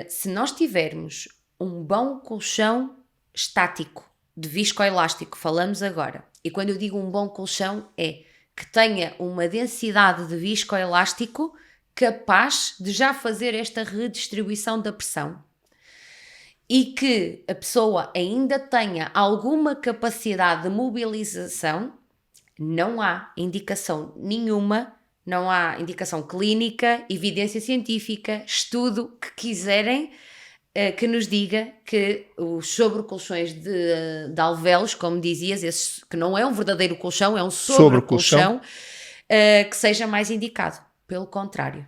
Se nós tivermos um bom colchão estático, de viscoelástico, falamos agora, e quando eu digo um bom colchão é que tenha uma densidade de viscoelástico capaz de já fazer esta redistribuição da pressão e que a pessoa ainda tenha alguma capacidade de mobilização, não há indicação nenhuma, não há indicação clínica, evidência científica, estudo que quiserem que nos diga que os sobrecolchões de alvéolos, como dizias, esse, que não é um verdadeiro colchão, é um sobrecolchão, que seja mais indicado. Pelo contrário,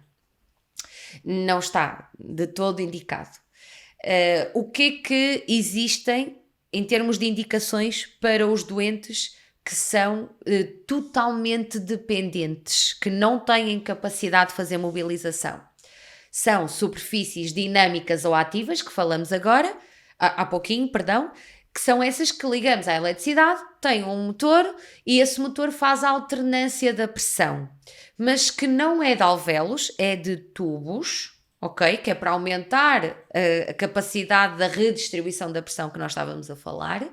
não está de todo indicado. O que é que existem em termos de indicações para os doentes que são totalmente dependentes, que não têm capacidade de fazer mobilização? São superfícies dinâmicas ou ativas, que falamos agora, há pouquinho, perdão, que são essas que ligamos à eletricidade, tem um motor e esse motor faz a alternância da pressão, mas que não é de alvéolos, é de tubos, ok? Que é para aumentar a capacidade da redistribuição da pressão que nós estávamos a falar,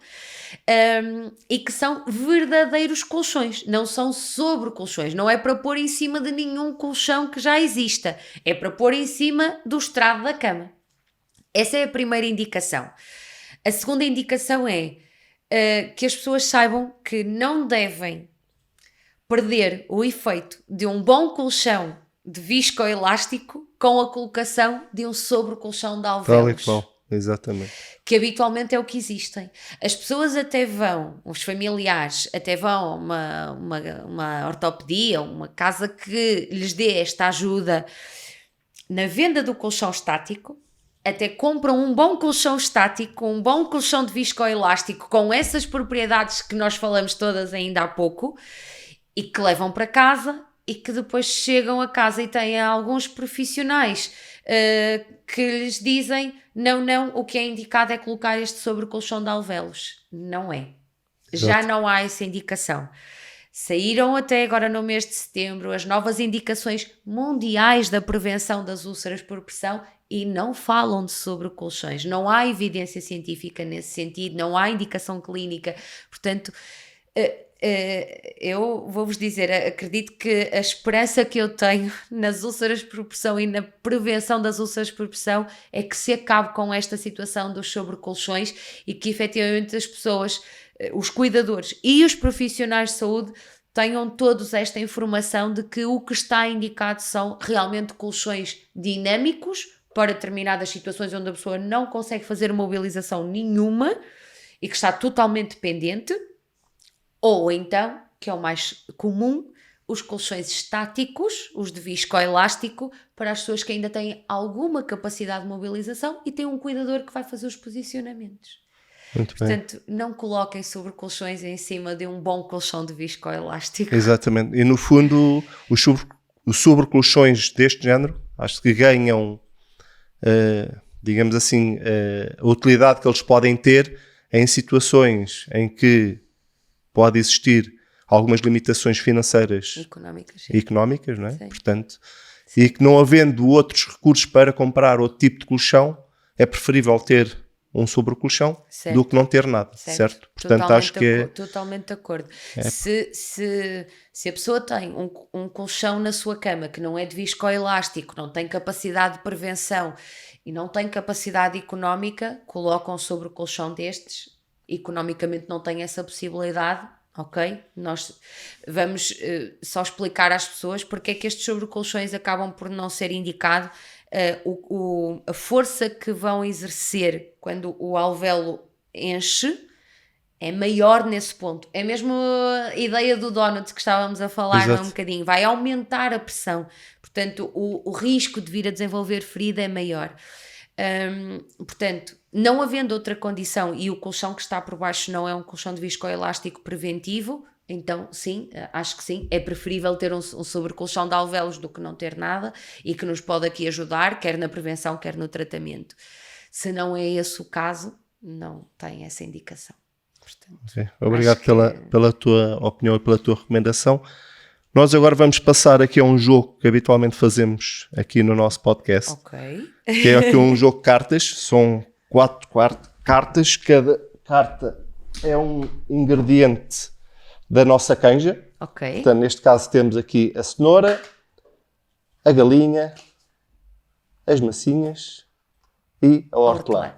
e que são verdadeiros colchões, não são sobrecolchões, não é para pôr em cima de nenhum colchão que já exista, é para pôr em cima do estrado da cama. Essa é a primeira indicação. A segunda indicação é que as pessoas saibam que não devem perder o efeito de um bom colchão de viscoelástico com a colocação de um sobrecolchão de alvéolos. Tal e qual, exatamente. Que habitualmente é o que existem. As pessoas até vão, os familiares até vão a uma ortopedia, uma casa que lhes dê esta ajuda na venda do colchão estático, até compram um bom colchão estático, um bom colchão de viscoelástico com essas propriedades que nós falamos todas ainda há pouco e que levam para casa e que depois chegam a casa e têm alguns profissionais que lhes dizem não, o que é indicado é colocar este sobrecolchão de alvéolos. Não é. Já não há essa indicação. Saíram até agora no mês de setembro as novas indicações mundiais da prevenção das úlceras por pressão e não falam de sobrecolchões. Não há evidência científica nesse sentido, não há indicação clínica. Portanto, eu vou-vos dizer, acredito que a esperança que eu tenho nas úlceras por pressão e na prevenção das úlceras por pressão é que se acabe com esta situação dos sobrecolchões e que efetivamente as pessoas, os cuidadores e os profissionais de saúde tenham todos esta informação de que o que está indicado são realmente colchões dinâmicos para determinadas situações onde a pessoa não consegue fazer mobilização nenhuma e que está totalmente dependente. Ou então, que é o mais comum, os colchões estáticos, os de viscoelástico, para as pessoas que ainda têm alguma capacidade de mobilização e têm um cuidador que vai fazer os posicionamentos. Muito Portanto, bem. não coloquem sobrecolchões em cima de um bom colchão de viscoelástico. Exatamente. E no fundo, os sobrecolchões deste género, acho que ganham, digamos assim, a utilidade que eles podem ter em situações em que pode existir algumas limitações financeiras e económicas, não é? Sim. Portanto, e que não havendo outros recursos para comprar outro tipo de colchão, é preferível ter um sobrecolchão do que não ter nada, certo? Portanto, totalmente acho que é... Totalmente de acordo. Se a pessoa tem um colchão na sua cama que não é de viscoelástico, não tem capacidade de prevenção e não tem capacidade económica, colocam um sobrecolchão destes. Economicamente não tem essa possibilidade, ok? Nós vamos só explicar às pessoas porque é que estes sobrecolchões acabam por não ser indicado. A força que vão exercer quando o alvéolo enche é maior nesse ponto. É mesmo a ideia do donut que estávamos a falar há um bocadinho. Vai aumentar a pressão. Portanto, o risco de vir a desenvolver ferida é maior. Portanto, não havendo outra condição e o colchão que está por baixo não é um colchão de viscoelástico preventivo, então sim, acho que sim, é preferível ter um sobrecolchão de alvéolos do que não ter nada e que nos pode aqui ajudar, quer na prevenção, quer no tratamento. Se não é esse o caso, não tem essa indicação. Portanto, okay. Obrigado pela tua opinião e pela tua recomendação. Nós agora vamos passar aqui a um jogo que habitualmente fazemos aqui no nosso podcast. Ok. Que é aqui um jogo de cartas. São 4 cartas. Cada carta é um ingrediente da nossa canja. Ok. Portanto, neste caso temos aqui a cenoura, a galinha, as massinhas e a hortelã.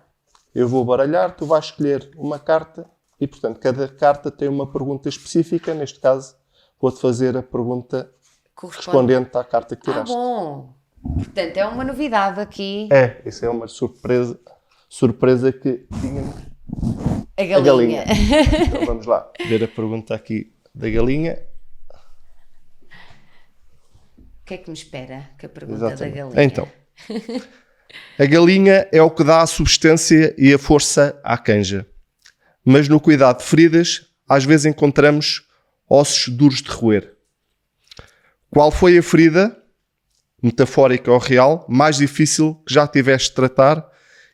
Eu vou baralhar, tu vais escolher uma carta e, portanto, cada carta tem uma pergunta específica. Neste caso, vou-te fazer a pergunta correspondente à carta que tiraste. Bom. Portanto, é uma novidade aqui. Isso é uma surpresa que tínhamos. A galinha. Então vamos lá ver a pergunta aqui da galinha. O que é que me espera com a pergunta da galinha? Então, a galinha é o que dá a substância e a força à canja. Mas no cuidado de feridas, às vezes encontramos ossos duros de roer. Qual foi a ferida, metafórica ou real, mais difícil que já tiveste de tratar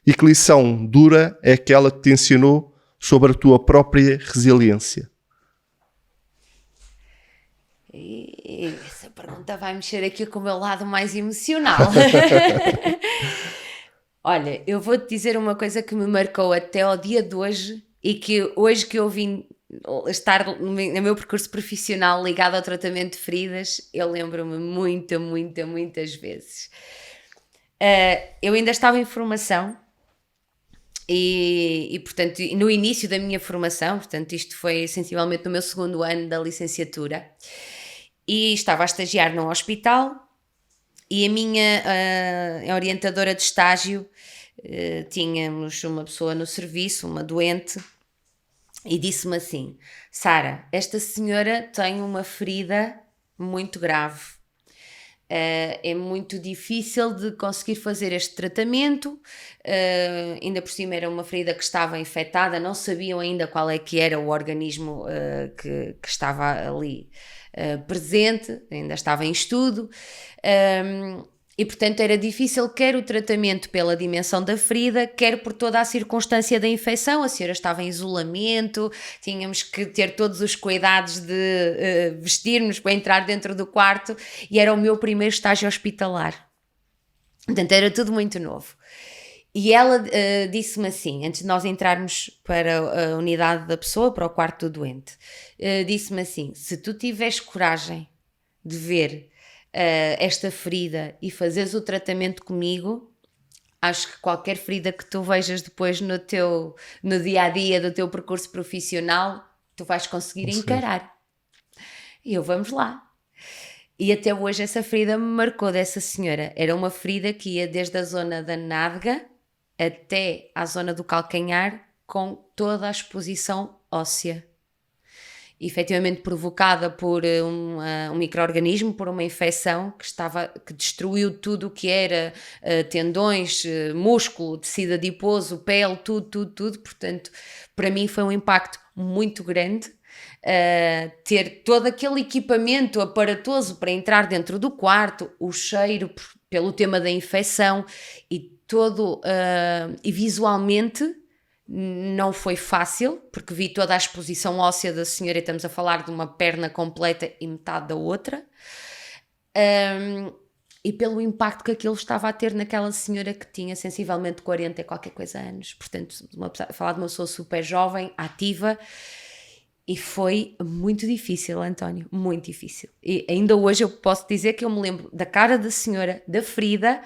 e que lição dura é aquela que te ensinou sobre a tua própria resiliência? E essa pergunta vai mexer aqui com o meu lado mais emocional. Olha, eu vou-te dizer uma coisa que me marcou até ao dia de hoje e que hoje que eu vim estar no meu percurso profissional ligado ao tratamento de feridas, eu lembro-me muitas vezes. Eu ainda estava em formação e portanto, no início da minha formação, portanto, isto foi sensivelmente no meu 2º ano da licenciatura, e estava a estagiar num hospital e a minha orientadora de estágio, tínhamos uma pessoa no serviço, uma doente, e disse-me assim: Sara, esta senhora tem uma ferida muito grave. É muito difícil de conseguir fazer este tratamento, ainda por cima era uma ferida que estava infectada, não sabiam ainda qual é que era o organismo que estava ali presente, ainda estava em estudo, e portanto era difícil quer o tratamento pela dimensão da ferida, quer por toda a circunstância da infecção. A senhora estava em isolamento, tínhamos que ter todos os cuidados de vestir-nos para entrar dentro do quarto, e era o meu primeiro estágio hospitalar, portanto era tudo muito novo. E ela disse-me assim, antes de nós entrarmos para a unidade da pessoa, para o quarto do doente, disse-me assim: se tu tiveres coragem de ver esta ferida e fazeres o tratamento comigo, acho que qualquer ferida que tu vejas depois no dia-a-dia do teu percurso profissional, tu vais conseguir encarar. E eu, vamos lá. E até hoje essa ferida me marcou dessa senhora. Era uma ferida que ia desde a zona da nádega até à zona do calcanhar, com toda a exposição óssea, efetivamente provocada por um micro-organismo, por uma infecção que destruiu tudo o que era tendões, músculo, tecido adiposo, pele, tudo. Portanto, para mim foi um impacto muito grande. Ter todo aquele equipamento aparatoso para entrar dentro do quarto, o cheiro pelo tema da infecção e e visualmente não foi fácil, porque vi toda a exposição óssea da senhora, e estamos a falar de uma perna completa e metade da outra, e pelo impacto que aquilo estava a ter naquela senhora que tinha sensivelmente 40 e qualquer coisa anos. Portanto, falar de uma pessoa super jovem, ativa, e foi muito difícil, António, muito difícil. E ainda hoje eu posso dizer que eu me lembro da cara da senhora, da ferida,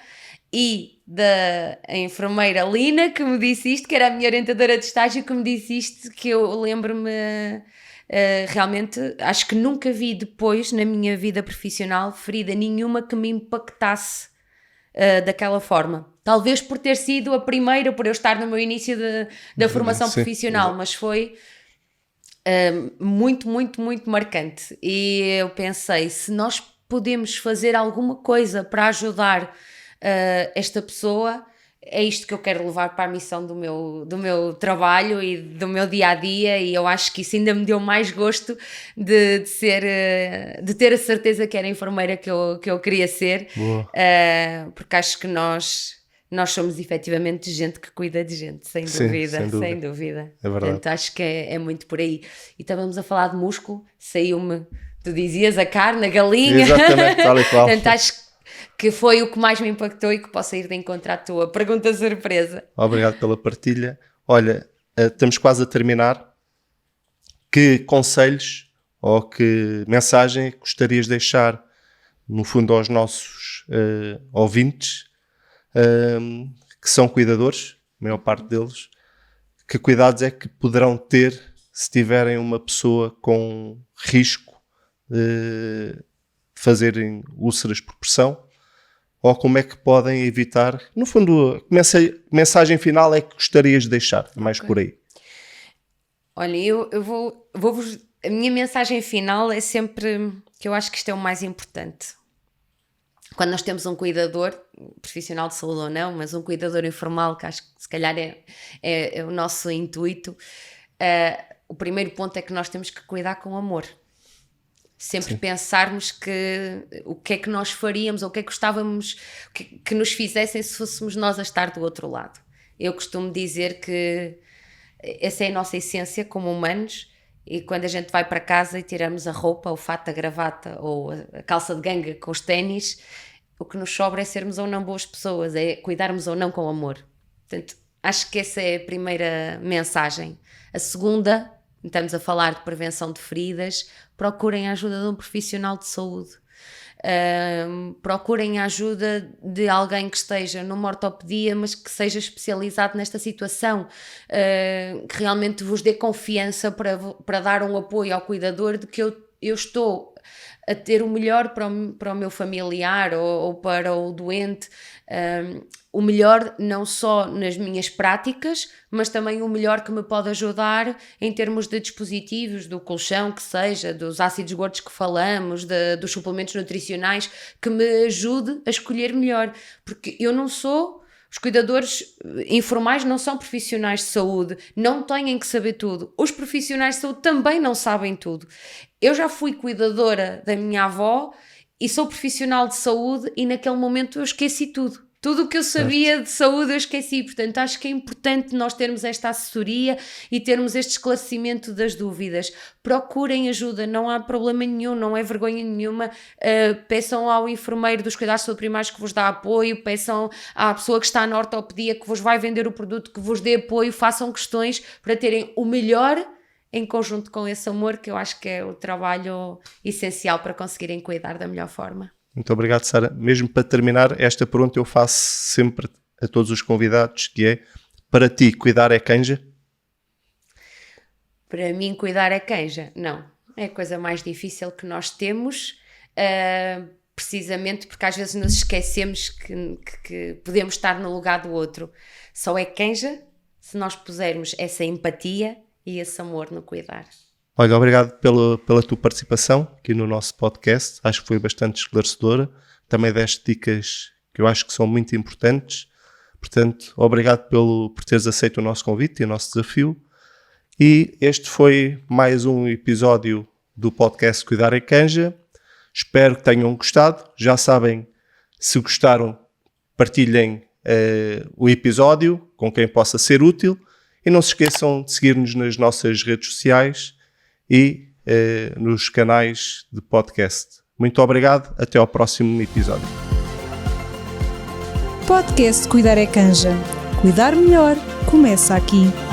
e da enfermeira Lina, que me disse isto, que era a minha orientadora de estágio, que me disse isto, que eu lembro-me, realmente, acho que nunca vi depois, na minha vida profissional, ferida nenhuma que me impactasse daquela forma. Talvez por ter sido a primeira, por eu estar no meu início da formação profissional, mas foi muito, muito, muito marcante. E eu pensei, se nós podemos fazer alguma coisa para ajudar esta pessoa, é isto que eu quero levar para a missão do meu trabalho e do meu dia-a-dia, e eu acho que isso ainda me deu mais gosto de ter a certeza que era a enfermeira que eu queria ser, porque acho que nós somos efetivamente gente que cuida de gente, sem dúvida. É verdade. Portanto, acho que é muito por aí. E estávamos a falar de músculo, saiu-me, tu dizias, a carne, a galinha. Exatamente, tal e qual. Portanto, acho que foi o que mais me impactou e que possa ir de encontro à tua pergunta surpresa. Obrigado pela partilha. Olha, estamos quase a terminar. Que conselhos ou que mensagem gostarias de deixar, no fundo, aos nossos ouvintes, que são cuidadores, a maior parte deles? Que cuidados é que poderão ter se tiverem uma pessoa com risco de fazerem úlceras por pressão? Ou como é que podem evitar? No fundo, a mensagem final é que gostarias de deixar, mais por aí. Olha, eu vou-vos... A minha mensagem final é sempre que eu acho que isto é o mais importante. Quando nós temos um cuidador, profissional de saúde ou não, mas um cuidador informal, que acho que se calhar é o nosso intuito, o primeiro ponto é que nós temos que cuidar com amor. Sempre pensarmos o que é que nós faríamos, ou o que é que gostávamos que nos fizessem se fôssemos nós a estar do outro lado. Eu costumo dizer que essa é a nossa essência como humanos, e quando a gente vai para casa e tiramos a roupa, o fato, a gravata ou a calça de ganga com os ténis, o que nos sobra é sermos ou não boas pessoas, é cuidarmos ou não com amor. Portanto, acho que essa é a primeira mensagem. A segunda, estamos a falar de prevenção de feridas, procurem a ajuda de um profissional de saúde. Procurem a ajuda de alguém que esteja numa ortopedia, mas que seja especializado nesta situação, que realmente vos dê confiança para dar um apoio ao cuidador de que eu estou a ter o melhor para o meu familiar ou para o doente. o melhor não só nas minhas práticas, mas também o melhor que me pode ajudar em termos de dispositivos, do colchão que seja, dos ácidos gordos que falamos, dos suplementos nutricionais, que me ajude a escolher melhor. Porque eu não sou... Os cuidadores informais não são profissionais de saúde, não têm que saber tudo. Os profissionais de saúde também não sabem tudo. Eu já fui cuidadora da minha avó e sou profissional de saúde e naquele momento eu esqueci tudo. Tudo o que eu sabia de saúde eu esqueci, portanto acho que é importante nós termos esta assessoria e termos este esclarecimento das dúvidas. Procurem ajuda, não há problema nenhum, não é vergonha nenhuma, peçam ao enfermeiro dos cuidados de saúde primários que vos dá apoio, peçam à pessoa que está na ortopedia que vos vai vender o produto que vos dê apoio, façam questões para terem o melhor em conjunto com esse amor, que eu acho que é o trabalho essencial para conseguirem cuidar da melhor forma. Muito obrigado, Sara. Mesmo para terminar, esta pergunta eu faço sempre a todos os convidados, que é, para ti, cuidar é canja? Para mim, cuidar é canja. Não. É a coisa mais difícil que nós temos, precisamente porque às vezes nos esquecemos que podemos estar no lugar do outro. Só é canja se nós pusermos essa empatia e esse amor no cuidar. Olha, obrigado pela tua participação aqui no nosso podcast. Acho que foi bastante esclarecedora. Também deste dicas que eu acho que são muito importantes. Portanto, obrigado por teres aceito o nosso convite e o nosso desafio. E este foi mais um episódio do podcast Cuidar é Canja. Espero que tenham gostado. Já sabem, se gostaram, partilhem o episódio com quem possa ser útil. E não se esqueçam de seguir-nos nas nossas redes sociais e nos canais de podcast. Muito obrigado, até ao próximo episódio. Podcast Cuidar é Canja. Cuidar melhor começa aqui.